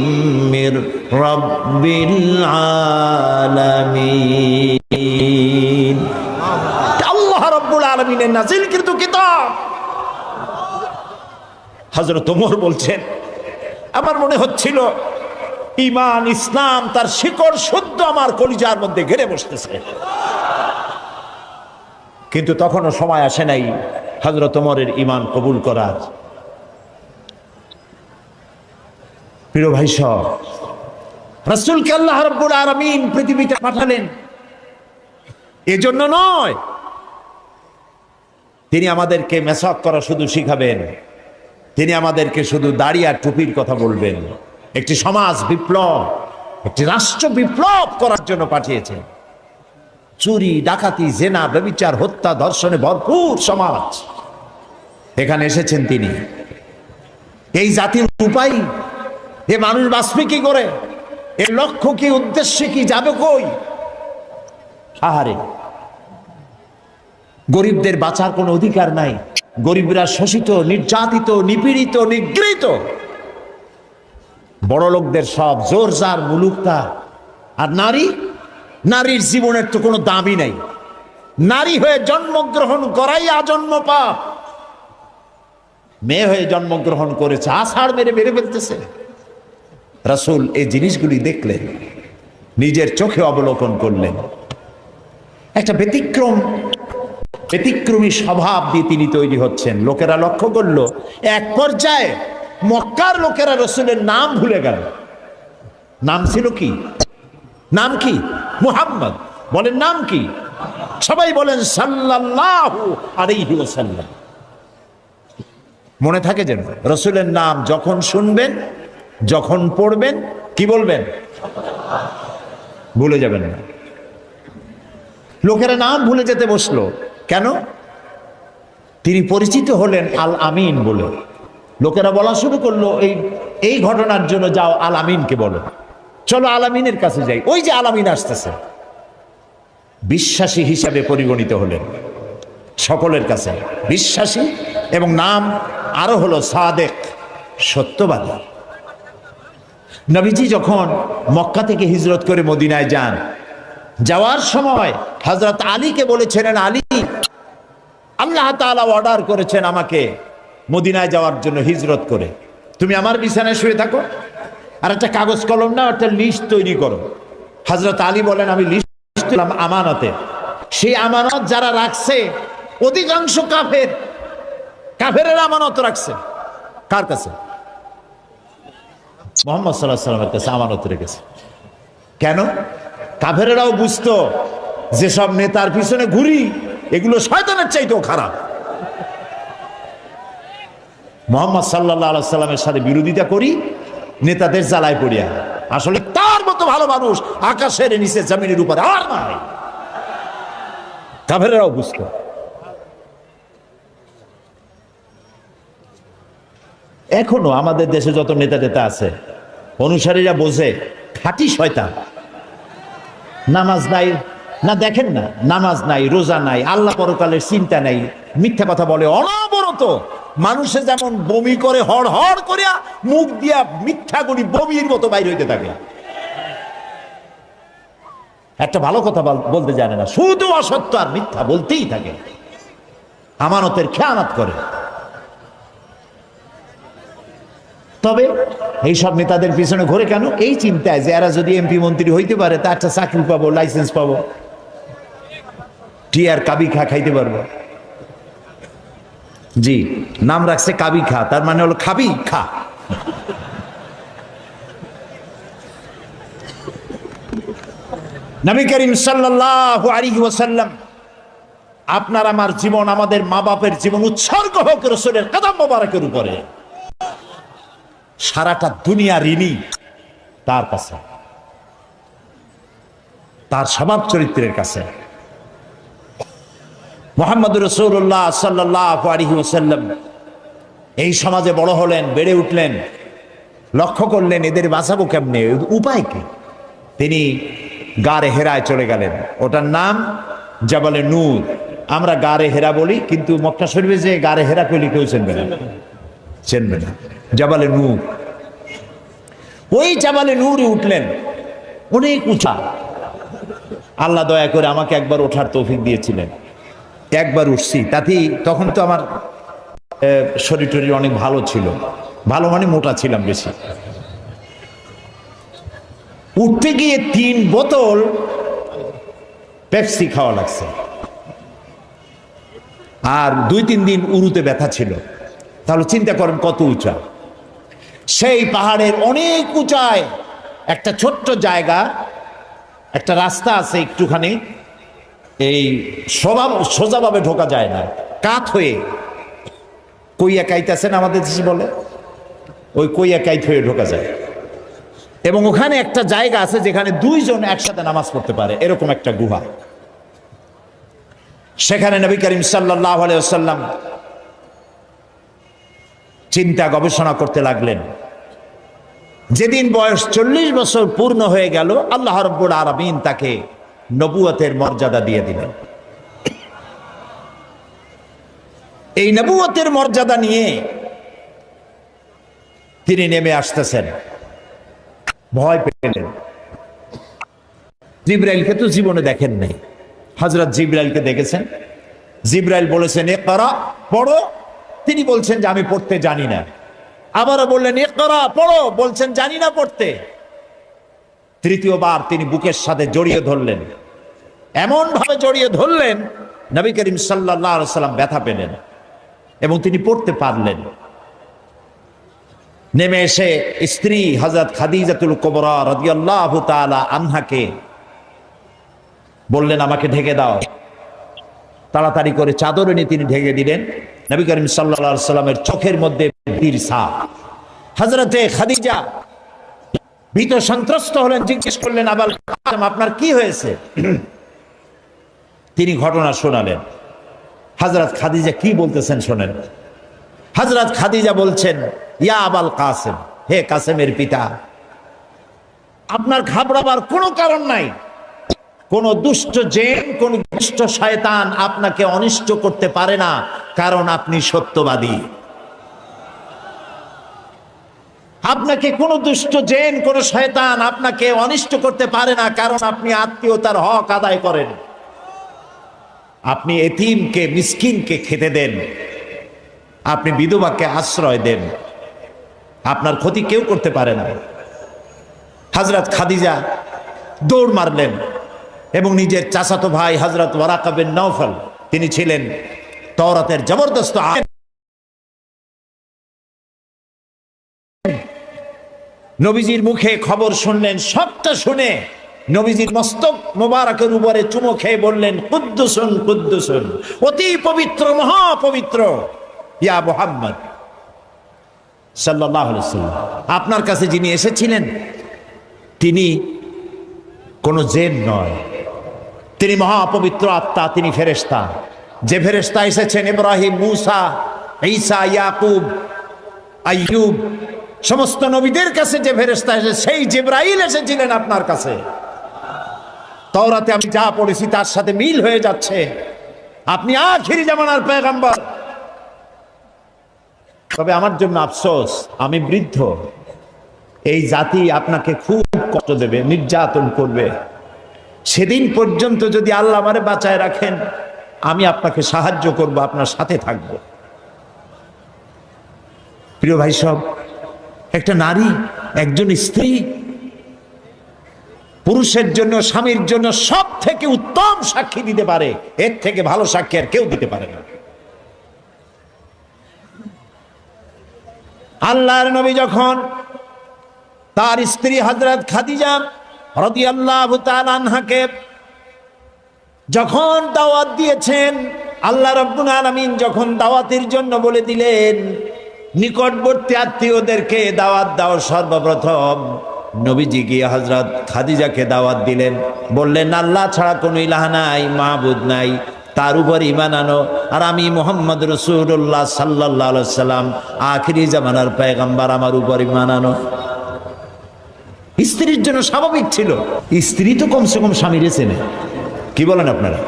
মির রাব্বিল আলামিন। আল্লাহ রাব্বুল আলামিনের নাযিলকৃত কিতাব। হযরত ওমর বলছেন, আমার মনে হচ্ছিল ঈমান ইসলাম তার শিকড় শুদ্ধ আমার কলিজার মধ্যে ঘেরে বসতেছে। কিন্তু তখনও সময় আসে নাই হযরত ওমরের ঈমান কবুল করার। প্রিয় ভাই সব, রাসূলকে আল্লাহ রাব্বুল আলামিন পৃথিবীতে পাঠালেন এজন্য নয়, তিনি আমাদেরকে মেসাক করা শুধু শিখাবেন, তিনি আমাদেরকে শুধু দাড়ি আর টুপির কথা বলবেন। একটি সমাজ বিপ্লব, একটি রাষ্ট্র বিপ্লব করার জন্য পাঠিয়েছেন। চুরি, ডাকাতি, জেনা, ব্যভিচার, হত্যা, ধর্ষণে ভরপুর সমাজ, এখানে এসেছেন তিনি। এই জাতির উপায়, এ মানুষ বাঁচবে কি করে? এর লক্ষ্য কি, উদ্দেশ্য কি, যাবে কই? আহারে, গরিবদের বাঁচার কোনো অধিকার নাই। গরিবরা শোষিত, নির্যাতিত, নিপীড়িত, নিগৃহীত। বড় লোকদের সব জোর জার, মুলুক তার। আর নারী, নারীর জীবনের তো কোনো দামই নাই। নারী হয়ে জন্মগ্রহণ করাই আজন্ম পাপ। মেয়ে হয়ে জন্মগ্রহণ করেছে, আষাঢ় মেরে মেরে ফেলতেছে। রাসূল এই জিনিসগুলি দেখলেন, নিজের চোখে অবলোকন করলেন। একটা ব্যতিক্রমী স্বভাব দিয়ে তিনি তৈরি হচ্ছেন। লোকেরা লক্ষ্য করলো, এক পর্যায়ে মক্কার লোকেরা রাসূলের নাম ভুলে গেল। নাম ছিল কি? নাম কি? মুহাম্মদ। বলেন নাম কি? সবাই বলেন সাল্লাল্লাহু আলাইহি ওয়াসাল্লাম। মনে থাকে যেন, রাসূলের নাম যখন শুনবেন, যখন পড়বেন, কি বলবেন? ভুলে যাবেন না। লোকেরা নাম ভুলে যেতে বসলো কেন? তিনি পরিচিত হলেন আল আমিন বলে। লোকেরা বলা শুরু করলো, এই ঘটনার জন্য যাও আল আমিনকে বলো, চলো আল আমিনের কাছে যাই, ওই যে আল আমিন আসতেছে। বিশ্বাসী হিসাবে পরিগণিত হলেন সকলের কাছে, বিশ্বাসী, এবং নাম আরো হলো সাদেক, সত্যবাদী। নবীজি যখন মক্কা থেকে হিজরত করে মদিনায় যান, যাওয়ার সময় হযরত আলীকে বলেছিলেন, আলী, আল্লাহ তাআলা অর্ডার করেছেন আমাকে মদিনায় যাওয়ার জন্য হিজরত করে, তুমি আমার বিছানায় শুয়ে থাকো, আর একটা কাগজ কলম নাও, একটা লিস্ট তৈরি করো। হযরত আলী বলেন, আমি লিস্ট দিলাম আমানতে। সেই আমানত যারা রাখছে অধিকাংশ কাফেরের আমানত রাখছে। কার কাছে? মুহাম্মদ সাল্লাল্লাহু আলাইহি ওয়াসাল্লামের কাছে আমানত রেখেছে। কেন? কাফেরেরাও বুঝতো যে সব নেতার পিছনে ঘুরি, এগুলো শয়তানের চাইতেও খারাপ। মুহাম্মদ সাল্লাল্লাহু আলাইহি ওয়াসাল্লামের সাথে বিরোধিতা করি নেতাদের জ্বালায় পড়িয়া। আসলে তার মতো ভালো মানুষ আকাশের নিচে, জমিনের উপরে আর নাই। কাফেরেরাও বুঝতো। এখনো আমাদের দেশে যত নেতা টেতা আছে, অনুসারীরা বোঝে খাঁটি শয়তান। নামাজ নাই, না দেখেন না, নামাজ নাই, রোজা নাই, আল্লাহ পরকালের চিন্তা নাই, মিথ্যা কথা বলে অনবরত। মানুষে যেমন বমি করে হড় হড় করিয়া মুখ দিয়া মিথ্যা করি বমির মতো বাইর হইতে থাকে। একটা ভালো কথা বলতে জানে না, শুধু অসত্য আর মিথ্যা বলতেই থাকে, আমানতের খেয়ানত করে। তবে এইসব নেতাদের পিছনে ঘুরে কেন? এই চিন্তায় যে এরা যদি এমপি মন্ত্রী হইতে পারে তা একটা চাকরি পাবো, লাইসেন্স পাবো, টিয়ার কাবি খা খাইতে পারবো। জি, নাম রাখছে কাবি খা, তার মানে হলো খাবি খা। নবী করিম সাল্লাল্লাহু আলাইহি ওয়াসাল্লাম, আপনার আমার জীবন, আমাদের মা বাপের জীবন উৎসর্গ হোক রাসূলের কদম মোবারকের উপরে। সারাটা দুনিয়া ঋণী তার কাছে, তার স্বভাব চরিত্রের কাছে। মুহাম্মদুর রাসূলুল্লাহ সাল্লাল্লাহু আলাইহি ওয়াসাল্লাম এই সমাজে বড় হলেন, বেড়ে উঠলেন, লক্ষ্য করলেন এদের বাঁচাবো কেমনে, উপায় কি? তিনি গারে হেরায় চলে গেলেন। ওটার নাম জাবালে নূর। আমরা গারে হেরা বলি, কিন্তু মক্কা শরীফে যে গারে হেরা কইলে কেউ চিনবে না, চিনবে না। জাবালে নূর, ওই জাবালে নূরে উঠলেন, অনেক উঁচা। আল্লাহ দয়া করে আমাকে একবার ওঠার তৌফিক দিয়েছিলেন, একবার উঠছি। তাতেই তখন তো আমার শরীর টরীর অনেক ভালো ছিল, ভালো মানে মোটা ছিলাম বেশি। উঠতে গিয়ে 3 বোতল পেপসি খাওয়া লাগছে, আর 2-3 দিন উরুতে ব্যথা ছিল। তাহলে চিন্তা করেন কত উঁচা। সেই পাহাড়ের অনেক উঁচায় একটা ছোট্ট জায়গা, একটা রাস্তা আছে একটুখানি, এই সোজাভাবে ঢোকা যায় না, কাত হয়ে কইয়া কাইত আছেন আমাদের দেশে বলে, ওই কইয়া কাইত হয়ে ঢোকা যায়। এবং ওখানে একটা জায়গা আছে যেখানে 2 জন একসাথে নামাজ পড়তে পারে, এরকম একটা গুহা। সেখানে নবী করিম সাল্লাল্লাহু আলাইহি ওয়াসাল্লাম চিন্তা গবেষণা করতে লাগলেন। যেদিন বয়স 40 বছর পূর্ণ হয়ে গেল, আল্লাহ রাব্বুল আলামিন তাকে নবুয়তের মর্যাদা দিয়ে দিলেন। এই নবুয়তের মর্যাদা নিয়ে তিনি নেমে আসতেছেন। ভয় পেলেন। জিবরাইলকে তো জীবনে দেখেন নাই, হযরত জিবরাইলকে দেখেছেন। জিবরাইল বলেছেন ইকরা, পড়ো। তিনি বলছেন যে আমি পড়তে জানি না। আবারও বললেন ইকরা, পড়ো, বলছেন জানি না পড়তে। তৃতীয়বার তিনি বুকের সাথে জড়িয়ে ধরলেন, এমন ভাবে জড়িয়ে ধরলেন নবী করিম সাল্লাল্লাহু আলাইহি ওয়াসাল্লাম ব্যথা পেলেন এবং তিনি পড়তে পারলেন। নেমে এসে স্ত্রী হযরত খাদিজাতুল কুবরা রাদিয়াল্লাহু তাআলা আনহাকে বললেন আমাকে ঢেকে দাও। তাড়াতাড়ি করে চাদর এনে তিনি ঢেকে দিলেন। নবী করিম সাল্লাল্লাহু আলাইহি ওয়াসাল্লামের চোখের মধ্যে ভীর ছাপ। হযরতে খাদিজা ভীত সন্ত্রস্ত হলেন, জিজ্ঞেস করলেন আবাল কাসেম আপনার কি হয়েছে? তিনি ঘটনা শোনালেন। হযরত খাদিজা কি বলতেছেন শোনেন। হযরত খাদিজা বলছেন ইয়া আবাল কাসেম, হে কাসেমের পিতা, আপনার ঘাবড়াবার কোনো কারণ নাই। কোন দুষ্ট জিন, কোন দুষ্ট শয়তান আপনাকে অনিষ্ট করতে পারে না, কারণ আপনি সত্যবাদী। আপনাকে কোন দুষ্ট জিন, কোন শয়তান আপনাকে অনিষ্ট করতে পারে না, কারণ আপনি আত্মীয়তার হক আদায় করেন, আপনি এতিমকে মিসকিনকে খেতে দেন, আপনি বিধবাকে আশ্রয় দেন, আপনার ক্ষতি কেউ করতে পারে না। হযরত খাদিজা দৌড় মারলেন এবং নিজের চাচাতো ভাই হযরত ওয়ারাকা বিন নওফল, তিনি ছিলেন তাওরাতের জবরদস্ত আলেম, নবীজির মুখে খবর শুনলেন। সবটা শুনে নবীজির মস্তক মোবারকের উপরে চুমো খেয়ে বললেন কুদ্দুসুন কুদ্দুসুন, অতি পবিত্র, মহাপবিত্র ইয়া মুহাম্মদ সাল্লাল্লাহু আলাইহি ওয়াসাল্লাম। আপনার কাছে যিনি এসেছিলেন তিনি কোন জিন নয়, তিনি মহাপবিত্র আত্মা, তিনি ফেরেশতা। যে ফেরেশতা এসেছেন ইব্রাহিম, মূসা, ঈসা, ইয়াকুব, আইয়ুব, সমস্ত নবীদের কাছে যে ফেরেশতা এসেছে, সেই জিবরাইল এসেছিলেন আপনার কাছে। তাওরাতে আমি যা পড়েছি তার সাথে মিল হয়ে যাচ্ছে, আপনি আখিরি জামানার পয়গম্বর। তবে আমার জন্য আফসোস, আমি বৃদ্ধ, এই জাতি আপনাকে খুব কষ্ট দেবে, নির্যাতন করবে। সেদিন পর্যন্ত যদি আল্লাহ আমারে বাঁচায় রাখেন, আমি আপনাকে সাহায্য করব, আপনার সাথে থাকব। প্রিয় ভাই সব, একটা নারী, একজন স্ত্রী পুরুষের জন্য, স্বামীর জন্য সব থেকে উত্তম সাক্ষী দিতে পারে, এর থেকে ভালো সাক্ষী আর কেউ দিতে পারে না। আল্লাহর নবী যখন তার স্ত্রী হযরত খাদিজা রাদিয়াল্লাহু তাআলা আনহাকে যখন দাওয়াত দিয়েছেন, আল্লাহ রাব্বুল আলামিন যখন দাওয়াতের জন্য বলে দিলেন নিকটবর্তী আত্মীয়দেরকে দাওয়াত দাও, সর্বপ্রথম নবীজি গিয়ে হযরত খাদিজাকে দাওয়াত দিলেন, বললেন আল্লাহ ছাড়া কোনো ইলাহ নাই, মাবুদ নাই, তার উপর ঈমান আনো, আর আমি মুহাম্মদ রাসূলুল্লাহ সাল্লাল্লাহু আলাইহি সাল্লাম আখিরি জামানার পয়গম্বর, আমার উপর ঈমান আনো। স্ত্রীর জন্য স্বাভাবিক ছিল, স্ত্রী তো কমসে কম স্বামীরে চেনে, কি বলেন আপনারা,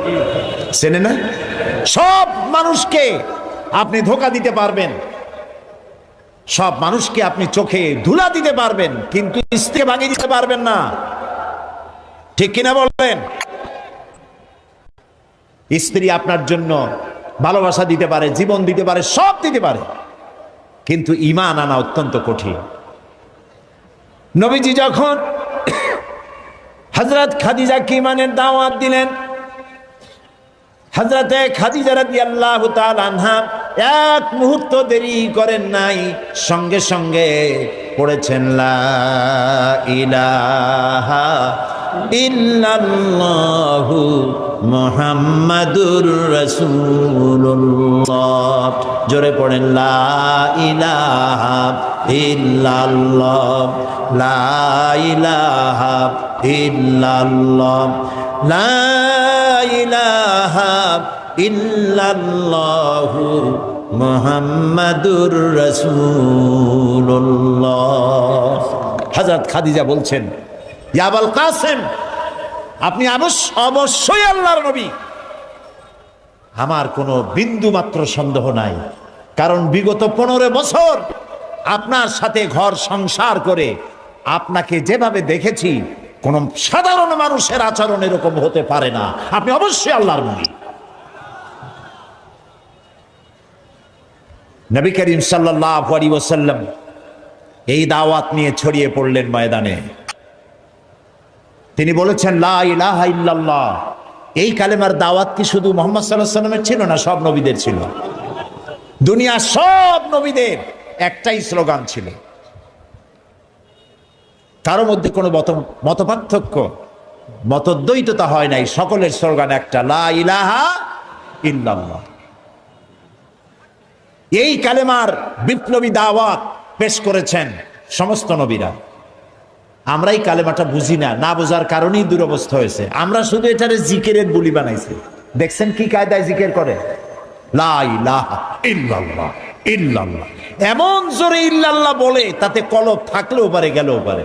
চেনে না? সব মানুষকে আপনি ধোঁকা দিতে পারবেন, সব মানুষকে আপনি চোখে ধুলা দিতে পারবেন, কিন্তু স্ত্রীকে ভাঙিয়ে দিতে পারবেন না, ঠিক কিনা বলবেন? স্ত্রী আপনার জন্য ভালোবাসা দিতে পারে, জীবন দিতে পারে, সব দিতে পারে, কিন্তু ঈমান আনা অত্যন্ত কঠিন। নবীজি যখন হযরত খাদিজাকে ঈমানের দাওয়াত দিলেন, হযরতে খাদিজা রাদিয়াল্লাহু তাআলা আনহা এক মুহূর্ত দেরি করেন নাই, সঙ্গে সঙ্গে পড়েছেন লা ইলাহা ইল্লাল্লাহু মুহাম্মাদুর রাসূলুল্লাহ। জোরে পড়েন লা ইলাহা ইল্লাল্লাহ, লা ইলাহা ইল্লাল্লাহ, লা ইলাহা ইল্লাল্লাহু মুহাম্মাদুর রাসূলুল্লাহ। হযরত খাদিজা বলছেন, ইয়া আবুল কাসেম, আপনি অবশ্যই আল্লাহর নবী। আমার কোনো বিন্দু মাত্র সন্দেহ নাই, কারণ বিগত 15 বছর আপনার সাথে ঘর সংসার করে আপনাকে যেভাবে দেখেছি, কোন সাধারণ মানুষের আচরণ এরকম হতে পারে না, আপনি অবশ্যই আল্লাহর নবী। নবী করিম সাল্লাল্লাহু আলাইহি ওয়াসাল্লাম এই দাওয়াত নিয়ে ছড়িয়ে পড়লেন ময়দানে। তিনি বলেছেন লা ইলাহা ইল্লাল্লাহ। এই কালেমার দাওয়াত কি শুধু মুহাম্মদ সাল্লাল্লাহু আলাইহি ওয়াসাল্লামের ছিল না, সব নবীদের ছিল। দুনিয়ার সব নবীদের একটাই স্লোগান ছিল, কারো মধ্যে কোনো মতপার্থক্য, মতদ্বৈততা হয় নাই, সকলের স্লোগান একটা, লা ইলাহা ইল্লাল্লাহ। এই কালেমার বিপ্লবী দাওয়াত পেশ করেছেন সমস্ত নবীরা। আমরা এই কালেমাটা বুঝি না, না বোঝার কারণেই দুরবস্থা হয়েছে। আমরা শুধু এটারে জিকিরের বুলি বানাইছি। দেখছেন কি কায়দায় জিকির করে, লা ইলাহা ইল্লাল্লাহ ইল্লাল্লাহ, এমন জোরে ইল্লাল্লাহ বলে তাতে কলব থাকলেও পারে, গেলেও পারে।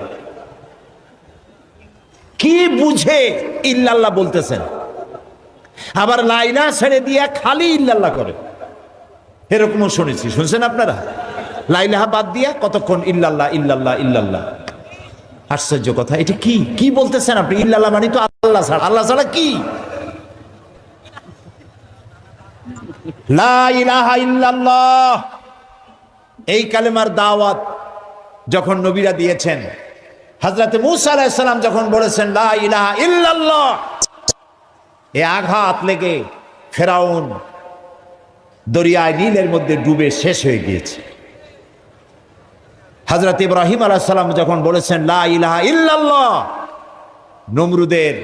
কি বুঝে ইল্লাল্লাহ বলতেছেন, আবার লা ইলাহা ছেড়ে দিয়া খালি ইল্লাল্লাহ করে, এরকমও শুনেছি। শুনছেন আপনারা? লা ইলাহা বাদ দিয়া কতক্ষণ ইল্লাল্লাহ ইল্লাল্লাহ ইল্লাল্লাহ। আশ্চর্য কথা, এটা কি কি বলতেছেন আপনি? ইল্লাল্লাহ মানে তো আল্লাহ ছাড়া, আল্লাহ ছাড়া কি? লা ইলাহা ইল্লাল্লাহ এই কালেমার দাওয়াত যখন নবীরা দিয়েছেন, হযরত মূসা আলাইহিস সালাম যখন বলেছেন লা ইলাহা ইল্লাল্লাহ, এ আঘাত লেগে ফেরাউন দরিয়ায় নীলের মধ্যে ডুবে শেষ হয়ে গিয়েছে। হযরত ইব্রাহিম আলাইহিস সালাম যখন বলেছেন লা ইলাহা ইল্লাল্লাহ, নমরুদের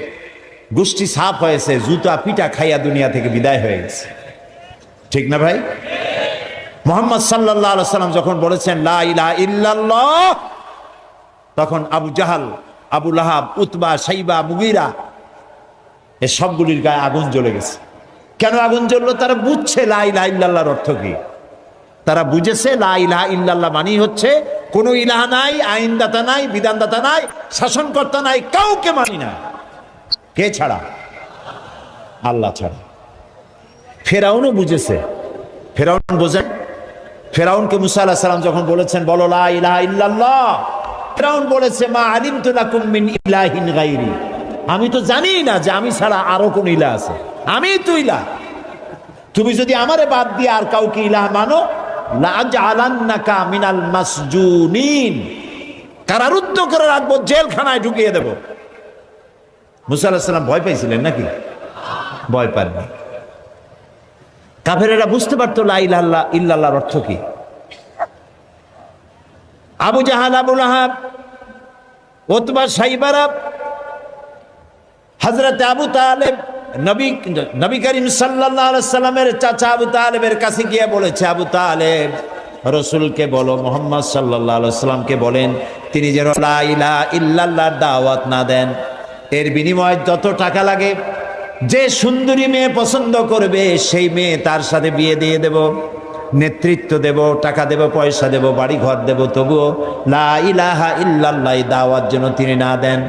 গোষ্ঠী সাফ হয়েছে, জুতা পিটা খাইয়া দুনিয়া থেকে বিদায় হয়ে গেছে, ঠিক না ভাই? মুহাম্মদ সাল্লাল্লাহু আলাইহি সাল্লাম যখন বলেছেন লা ইলাহা ইল্লাল্লাহ, তখন আবু জাহাল, আবু লাহাব, উতবা, সাইবা, মুগীরা এ সবগুলির গায়ে আগুন জ্বলে গেছে। কেন আগুন জ্বললো? তারা বুঝছে লা ইলাহা ইল্লাল্লাহর অর্থ কি। তারা বুঝেছে লা ইলাহা ইল্লাল্লাহ মানেই হচ্ছে কোনো ইলাহা নাই, আইনদাতা নাই, বিধানদাতা নাই, শাসনকর্তা নাই, কাউকে মানি না। কে ছাড়া? আল্লাহ ছাড়া। ফেরাউনও বুঝেছে। ফেরাউন বোঝেন? ফেরাউনকে মুসা আলাইহিস সালাম যখন বলেছেন বলো লা ইলাহা ইল্লাল্লাহ, ফেরাউন বলেছে মা আলিমতু লাকুম মিন ইলাহিন গায়রি, আমি তো জানি না যে আমি ছাড়া আরো কোন ইলাহ আছে, আমি তো ইলাহ। তুমি যদি আমারে বাদ দিয়ে আর কাউকে ইলাহ মানো লাআজআলান্নাকা মিনাল মাসজুনিন, কারারুদ্ধ করে রাখবো, জেলখানায় ঢুকিয়ে দেব। মুসা আলাইহিস সালাম ভয় পাইছিলেন নাকি? ভয় পাননি। কাফেরেরা বুঝতে পারতো লা ইলাহা ইল্লাল্লাহর অর্থ কি। আবু জাহাল, আবু লাহাব, উতবা, শাইবারা, হযরত আবু তালেব নবী করিম সাল্লাল্লাহু আলাইহি সাল্লামের চাচা আবু তালেবের কাছে গিয়ে বলেছে, আবু তালেব রাসূলকে বলো, মুহাম্মদ সাল্লাল্লাহু আলাইহি সাল্লামকে বলেন তিনি যেন লা ইলাহা ইল্লাল্লাহর দাওয়াত না দেন, এর বিনিময়ে যত টাকা লাগে, যে সুন্দরী মেয়ে পছন্দ করবে সেই মেয়ে তার সাথে বিয়ে দিয়ে দেব, নেতৃত্ব দেব, টাকা দেব, পয়সা দেব, বাড়ি ঘর দেব, তবুও লা ইলাহা ইল্লাল্লাহ দাওয়াত যেন তিনি না দেন।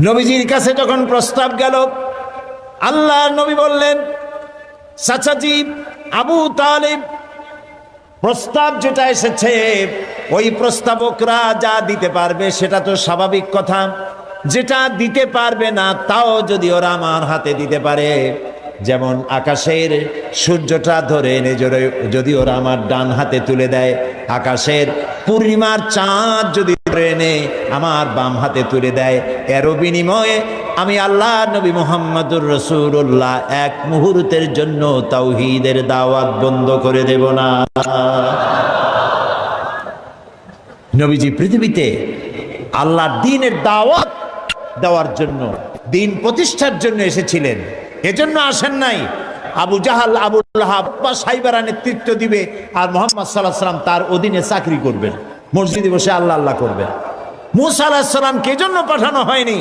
নবীজির কাছে যখন প্রস্তাব গেল, আল্লাহ নবী বললেন, চাচাজি আবু তালেব, প্রস্তাব যেটা এসেছে ওই প্রস্তাবকরা যা দিতে পারবে সেটা তো স্বাভাবিক কথা, যেটা দিতে পারবে না তাও যদি ওরা আমার হাতে দিতে পারে, যেমন আকাশের সূর্যটা ধরে এনে যদি ওরা আমার ডান হাতে তুলে দেয়, আকাশের পূর্ণিমার চাঁদ যদি ধরে এনে আমার বাম হাতে তুলে দেয়, এরও বিনিময়ে আমি আল্লাহ নবী মুহাম্মদুর রাসূলুল্লাহ এক মুহূর্তের জন্য তাওহীদের দাওয়াত বন্ধ করে দেব না। নবীজি পৃথিবীতে আল্লাহর দ্বীনের দাওয়াত দেওয়ার জন্য, দ্বীন প্রতিষ্ঠার জন্য এসেছিলেন, এজন্য আসেন নাই আবু জাহাল, আবু লাহাব বা সাইবারা নেতৃত্ব দিবে আর মুহাম্মদ সাল্লাল্লাহু আলাইহি সাল্লাম তার অধীনে চাকরি করবেন, মসজিদে বসে আল্লাহ আল্লাহ করবেন। মূসা আলাইহিস সালামকে এজন্য পাঠানো হয়নি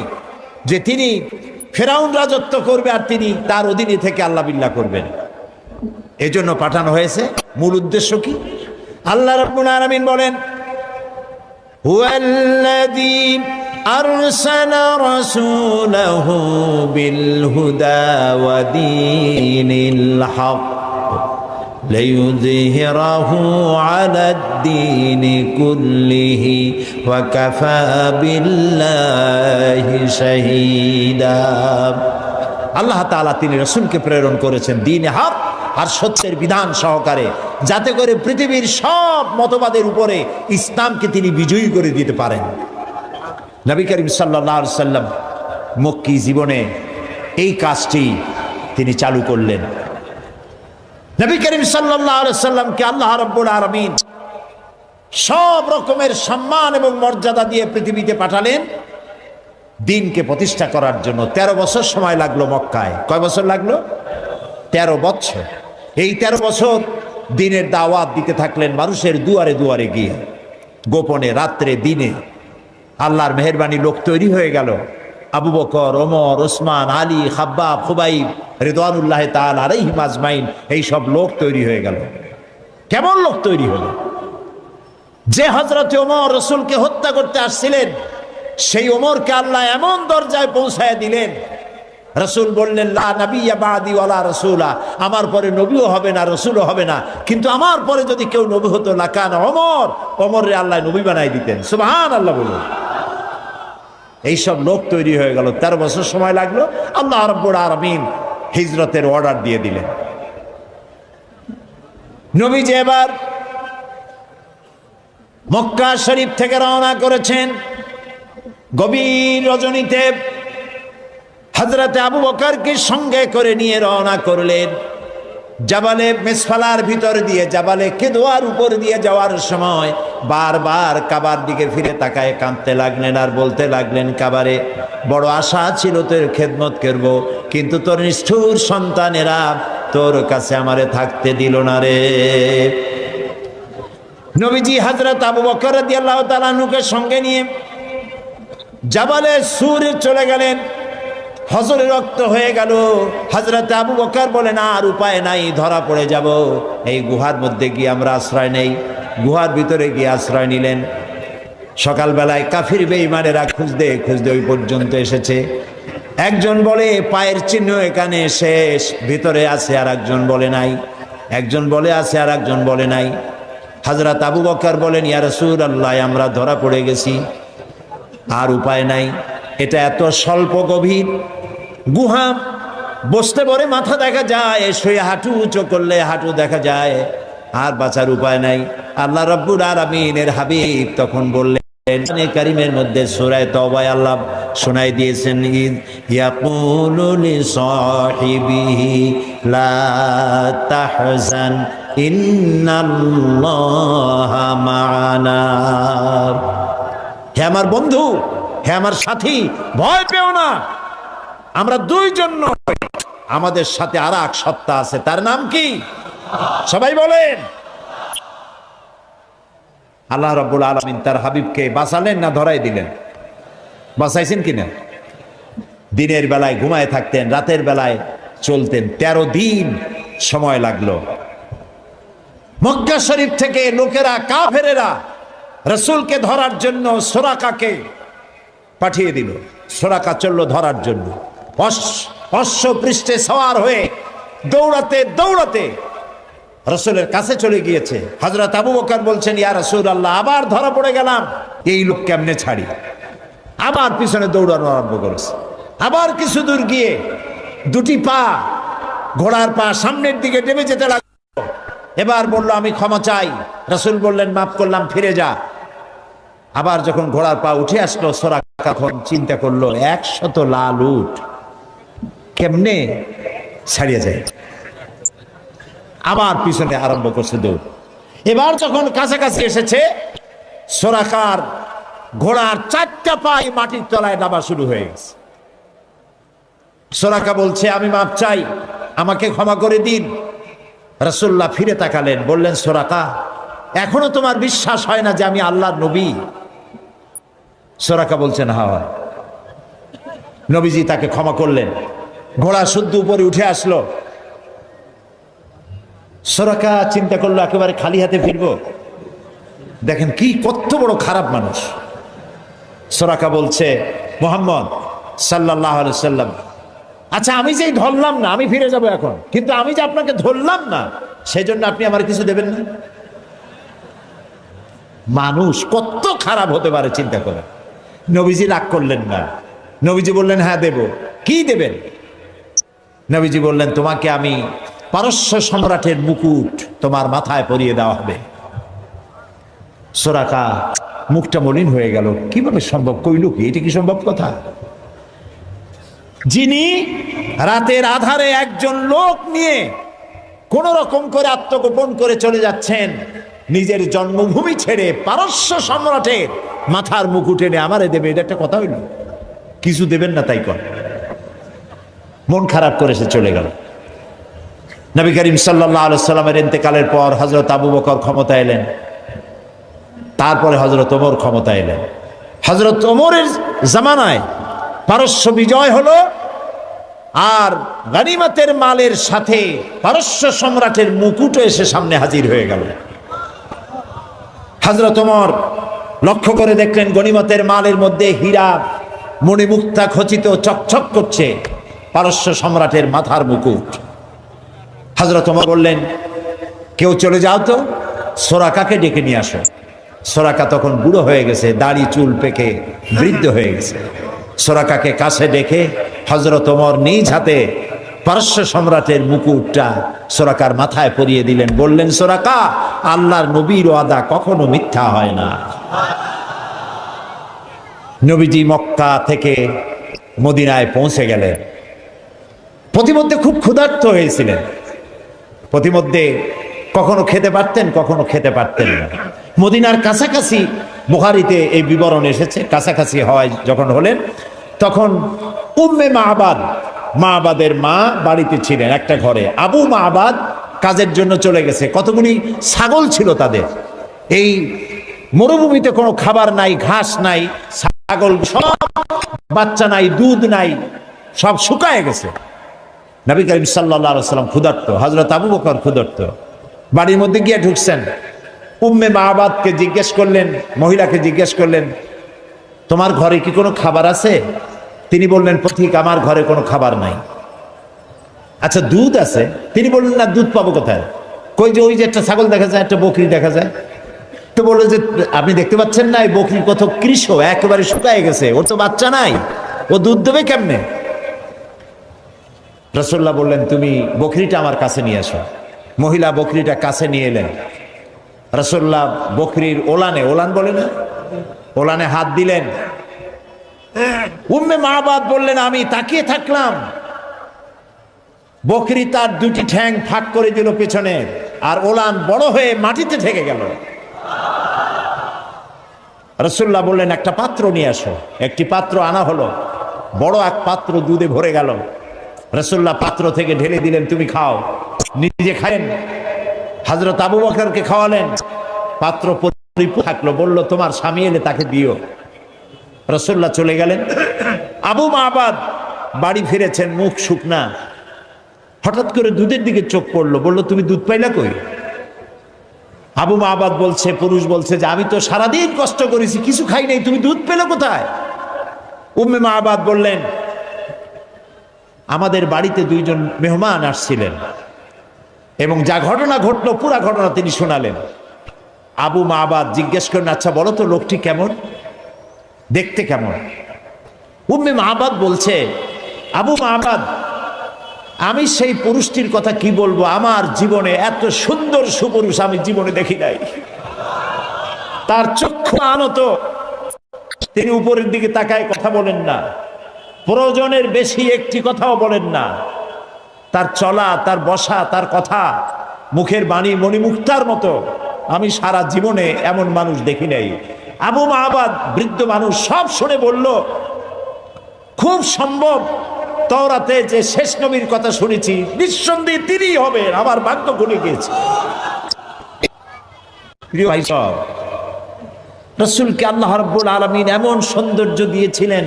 যে তিনি ফেরাউন রাজত্ব করবে আর তিনি তার অধীনে থেকে আল্লাহ বিল্লাহ করবেন, এজন্য পাঠানো হয়েছে। মূল উদ্দেশ্য কি? আল্লাহ রাব্বুল আলামিন বলেন, হুয়াল্লাযী আরসালা রাসূলাহু বিল হুদা ওয়া দীনিল হক লিইয়ুযহিরাহু আলাদ-দীনি কুল্লিহি ওয়া কাফা বিল্লাহি শাহীদা। আল্লাহ তাআলা তিনি রাসূলকে প্রেরণ করেছেন দ্বীনে হক আর সত্যের বিধান সহকারে, যাতে করে পৃথিবীর সব মতবাদের উপরে ইসলামকে তিনি বিজয়ী করে দিতে পারেন। নবী করিম সাল্লাল্লাহু আলাইহি সাল্লাম মক্কি জীবনে এই কাজটি তিনি চালু করলেন। নবী করিম সাল্লাল্লাহু আলাইহি সাল্লামকে আল্লাহ রাব্বুল আলামিন সব রকমের সম্মান এবং মর্যাদা দিয়ে পৃথিবীতে পাঠালেন দ্বীনকে প্রতিষ্ঠা করার জন্য। 13 বছর সময় লাগলো মক্কায়। কয় বছর লাগলো? 13 বছর। এই 13 বছর দ্বীনের দাওয়াত দিতে থাকলেন মানুষের দুয়ারে দুয়ারে গিয়ে, গোপনে, রাত্রে, দিনে। আল্লাহর মেহেরবানি লোক তৈরি হয়ে গেল। আবু বকর, ওমর, ওসমান, আলী, খাব্বাব, খুবাইব রিদওয়ানুল্লাহ তাআলা আলাইহিম আজমাইন, এই সব লোক তৈরি হয়ে গেল। কেমন লোক তৈরি হলো? যে হযরত ওমর রাসূলকে হত্যা করতে আসছিলেন, সেই ওমরকে আল্লাহ এমন দরজায় পৌঁছায় দিলেন, রাসূল বললেন লা নাবিয়্যা বাদি ওয়ালা রাসূলা, আমার পরে নবীও হবে না, রাসূলও হবে না, কিন্তু আমার পরে যদি কেউ নবী হতো লাকান ওমর, ওমরে আল্লাহ নবী বানাই দিতেন। সুবহানাল্লাহ বলুন। এইসব লোক তৈরি হয়ে গেল। 13 বছর সময় লাগলো। আল্লাহ রাব্বুল আলামিন হিজরতের অর্ডার দিয়ে দিলেন। নবীজি এবার মক্কা শরীফ থেকে রওনা করেছেন। গভীর রজনীতে হযরত আবু বকরকে সঙ্গে করে নিয়ে রওনা করলেন। জাবালে মেসফালার ভিতর দিয়ে, জাবালে কেদোয়ার উপর দিয়ে যাওয়ার সময় বারবার কাবার দিকে ফিরে তাকায় কাঁদতে লাগলেন আর বলতে লাগলেন, কাবারে বড় আশা ছিল তোর খেদমত করব, কিন্তু তোর নিষ্ঠুর সন্তানেরা তোর কাছে আমারে থাকতে দিল না রে। নবীজি হযরত আবু বকর রাদিয়াল্লাহু তাআলা আনহুকে সঙ্গে নিয়ে জাবালে সুরে চলে গেলেন। হজরে রক্ত হয়ে গেল। হযরত আবু বকর বলেন, আর উপায় নাই, ধরা পড়ে যাব, এই গুহার মধ্যে গিয়ে আমরা আশ্রয় নেই। গুহার ভিতরে গিয়ে আশ্রয় নিলেন। সকালবেলায় কাফির বেঈমানেরা খুঁজতে খুঁজতে ওই পর্যন্ত এসেছে। একজন বলে পায়ের চিহ্ন এখানে শেষ, ভিতরে আছে, আর একজন বলে নাই। একজন বলে আছে, আর একজন বলে নাই। হযরত আবু বকর বলেন, ইয়া রাসূলুল্লাহ, আমরা ধরা পড়ে গেছি, আর উপায় নাই। এটা এত স্বল্প গভীর গুহা, বসতে পরে মাথা দেখা যায়, শুয়ে হাঁটু উঁচু করলে হাঁটু দেখা যায়, আর বাঁচার উপায় নাই। আল্লাহ রাব্বুল আলামিনের হাবিব তখন বললেন, কোরআনে কারীমের মধ্যে সূরা তাওবায় আল্লাহ শোনাই দিয়েছেন, ইয়াকুলু লিসাহিবিহি লা তাহজান ইন্নাল্লাহা মা'ানা। হে আমার বন্ধু, হে আমার সাথী, ভয় পেও না, আমরা দুইজন নই, আমাদের সাথে আর এক সত্তা আছে। তার নাম কি? সবাই বলেন। আল্লাহ রাব্বুল আলামিন তার হাবিবকে বাঁচালেন না ধরাই দিলেন? বাঁচাইছেন কিনা? দিনের বেলায় ঘুমায় থাকতেন, রাতের বেলায় চলতেন। 13 দিন সময় লাগলো। মক্কা শরীফ থেকে লোকেরা, কাফেরেরা রাসূলকে ধরার জন্য সুরাকাকে পাঠিয়ে দিল। সুরাকা চলল ধরার জন্য, অশ্ব পৃষ্ঠে সওয়ার হয়ে দৌড়াতে দৌড়াতে রাসূলের কাছে চলে গিয়েছে। হযরত আবু বকর বলছেন, ইয়া রাসূলুল্লাহ, আবার ধরা পড়ে গেলাম, এই লোক কেমনে ছাড়ি? আবার পিছনে দৌড়ানো আরম্ভ করেছে। আবার কিছু দূর গিয়ে দুটি পা, ঘোড়ার পা সামনের দিকে টেনে যেতে লাগলো। এবার বলল, আমি ক্ষমা চাই। রাসূল বললেন, মাফ করলাম, ফিরে যা। আবার যখন ঘোড়ার পা উঠে আসলো, সুরাকা তখন চিন্তা করলো, 100 লাল উট কেমনে ছাড়িয়ে যায়। আবার পিছনে আরম্ভ করছে দৌড়। এবার যখন কাছাকাছি এসেছে, সুরাকার ঘোড়ার 4টা পাই মাটির তলায় নামা শুরু হয়ে গেছে। সুরাকা বলছে, আমি মাপ চাই, আমাকে ক্ষমা করে দিন। রাসূলুল্লাহ ফিরে তাকালেন, বললেন, সুরাকা, এখনো তোমার বিশ্বাস হয় না যে আমি আল্লাহর নবী? সুরাকা বলছেন, হ্যাঁ। নবীজি তাকে ক্ষমা করলেন। ঘোড়া শুদ্ধ উপরে উঠে আসলো। সুরাকা চিন্তা করলো, একেবারে খালি হাতে ফিরবো? দেখেন কি কত বড় খারাপ মানুষ। সুরাকা বলছে, মুহাম্মদ সাল্লাল্লাহু আলাইহি ওয়াসাল্লাম, আচ্ছা আমি যেই ধরলাম না, আমি ফিরে যাব এখন, কিন্তু আমি যে আপনাকে ধরলাম না, সেজন্য আপনি আমার কিছু দেবেন না? মানুষ কত খারাপ হতে পারে চিন্তা করে। নবীজি রাগ করলেন না। নবীজি বললেন, হ্যাঁ দেব। কি দেবেন? নবীজি বললেন, তোমাকে আমি পারস্য সম্রাটের মুকুট তোমার মাথায় পরিয়ে দেওয়া হবে। সুরাকা মুখটা মলিন হয়ে গেল। কিভাবে সম্ভব? কইল কি? এটা কি সম্ভব কথা? যিনি রাতের আধারে একজন লোক নিয়ে কোন রকম করে আত্মগোপন করে চলে যাচ্ছেন, নিজের জন্মভূমি ছেড়ে পারস্য সম্রাটের মাথার মুকুট এনে আমারে দেবে, এটা একটা কথা হইল? কিছু দেবেন না তাই কর। মন খারাপ করে সে চলে গেল। নবী করিম সাল্লাল্লাহু আলাইহি সাল্লামের ইন্তেকালের পর হযরত আবু বকর ক্ষমতা এলেন, তারপরে হযরত ওমর ক্ষমতা এলেন। হযরত ওমরের জামানায় পারস্য বিজয় হলো, আর গনিমতের মালের সাথে পারস্য সম্রাটের মুকুটও এসে সামনে হাজির হয়ে গেল। হযরত ওমর লক্ষ্য করে দেখলেন গনিমতের মালের মধ্যে হীরা মণিমুক্তা খচিত চকচক করছে, পারস্য সম্রাটের মাথার মুকুট। হযরত ওমর বললেন, কেউ চলে যাও তো, সুরাকাকে ডেকে নিয়ে আসো। সুরাকা তখন বুড়ো হয়ে গেছে, দাড়ি চুল পেকে বৃদ্ধ হয়ে গেছে। সুরাকাকে কাছে ডেকে হযরত ওমর নিজ হাতে পারস্য সম্রাটের মুকুটটা সুরাকার মাথায় পরিয়ে দিলেন। বললেন, সুরাকা, আল্লাহর নবীর ওয়াদা কখনো মিথ্যা হয় না। নবীজি মক্কা থেকে মদিনায় পৌঁছে গেলেন। প্রতিমধ্যে খুব ক্ষুধার্ত হয়েছিলেন। প্রতিমধ্যে কখনো খেতে পারতেন, কখনো খেতে পারতেন না। মদিনার কাছাকাছি, বুখারীতে এই বিবরণ এসেছে, কাছাকাছি হয় যখন হলেন, তখন উম্মে মা'বাদ, মা'বাদের মা বাড়িতে ছিলেন একটা ঘরে। আবু মা'বাদ কাজের জন্য চলে গেছে। কতগুলি ছাগল ছিল তাদের। এই মরুভূমিতে কোনো খাবার নাই, ঘাস নাই, ছাগল সব, বাচ্চা নাই, দুধ নাই, সব শুকায় গেছে। নবী করিম সাল্লাল্লাহু আলাইহি ওয়াসাল্লাম ক্ষুধার্ত, হযরত আবু বকর ক্ষুধার্ত। বাড়ির মধ্যে গিয়ে ঢুকছেন, উম্মে মাবাদকে জিজ্ঞেস করলেন, মহিলাকে জিজ্ঞেস করলেন, তোমার ঘরে কি কোনো খাবার আছে? তিনি বললেন, পথিক, আমার ঘরে কোনো খাবার নাই। আচ্ছা, দুধ আছে? তিনি বললেন, না, দুধ পাবো কোথায়? কই যে ওই যে একটা ছাগল দেখা যায়, একটা বকরি দেখা যায়। তো বললো যে, আপনি দেখতে পাচ্ছেন না এই বকরি কত কৃষ, একেবারে শুকায় গেছে, ওর তো বাচ্চা নাই, ও দুধ দেবে কেমনে? রাসূলুল্লাহ বললেন, তুমি বকরিটা আমার কাছে নিয়ে আসো। মহিলা বকরিটা কাছে নিয়ে এলেন। রাসূলুল্লাহ বকরির ওলানে, ওলান বলে না, ওলানে হাত দিলেন। উম্মে মাবাদ বললেন, আমি তাকিয়ে থাকলাম, বকরি তার দুটি ঠ্যাং ফাঁক করে দিল পেছনে, আর ওলান বড় হয়ে মাটিতে ঠেকে গেল। রাসূলুল্লাহ বললেন, একটা পাত্র নিয়ে আসো। একটি পাত্র আনা হলো, বড় এক পাত্র দুধে ভরে গেল। রাসূলুল্লাহ পাত্র থেকে ঢেলে দিলেন, তুমি খাও। নিজে খাইলেন, হযরত আবু বকরকে খাওয়ালেন। পাত্র পরিপূর্ণ থাকলো। বলল, তোমার স্বামী এলে তাকে দিও। রাসূলুল্লাহ চলে গেলেন। আবু মাবাদ বাড়ি ফিরেছেন, মুখ শুকনা। হঠাৎ করে দুধের দিকে চোখ পড়লো। বলল, তুমি দুধ পাইলা কই? আবু মাবাদ বলছে, পুরুষ বলছে যে, আমি তো সারাদিন কষ্ট করেছি, কিছু খাই নাই, তুমি দুধ পেলে কোথায়? উম্মে মাবাদ বললেন, আমাদের বাড়িতে দুইজন মেহমান আসছিলেন এবং যা ঘটনা ঘটলো পুরা ঘটনা তিনি শোনালেন। আবু মাবাদ জিজ্ঞেস করেন, আচ্ছা বলো তো লোকটি কেমন, দেখতে কেমন? উম্মে মাবাদ বলছে, আবু মাবাদ, আমি সেই পুরুষটির কথা কি বলবো, আমার জীবনে এত সুন্দর সুপুরুষ আমি জীবনে দেখি নাই। তার চক্ষু আনত, তিনি উপরের দিকে তাকায় কথা বলেন না, প্রয়োজনের বেশি একটি কথাও বলেন না। তার চলা, তার বসা, তার কথা, মুখের বাণী মণিমুক্তার মতো আমি সারা জীবনে এমন মানুষ দেখি নাই। আবু মাবাদ বৃদ্ধ মানুষ সব শুনে বলল, খুব সম্ভব তাওরাতে যে শেষ নবীর কথা শুনেছি নিঃসন্দেহে তিনিই হবেন, আমার ভাগ্য খুলে গিয়েছে। প্রিয় ভাই সব, রাসূলকে আল্লাহ রাব্বুল আলামিন এমন সৌন্দর্য দিয়েছিলেন,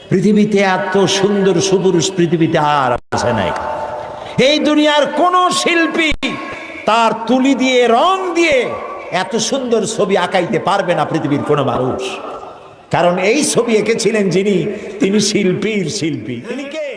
পৃথিবীতে এত সুন্দর সুপুরুষ পৃথিবীতে আর আছে নাই। এই দুনিয়ার কোন শিল্পী তার তুলি দিয়ে রং দিয়ে এত সুন্দর ছবি আঁকাইতে পারবে না পৃথিবীর কোন মানুষ। কারণ এই ছবি এঁকেছিলেন যিনি, তিনি শিল্পীর শিল্পী। তিনি কে?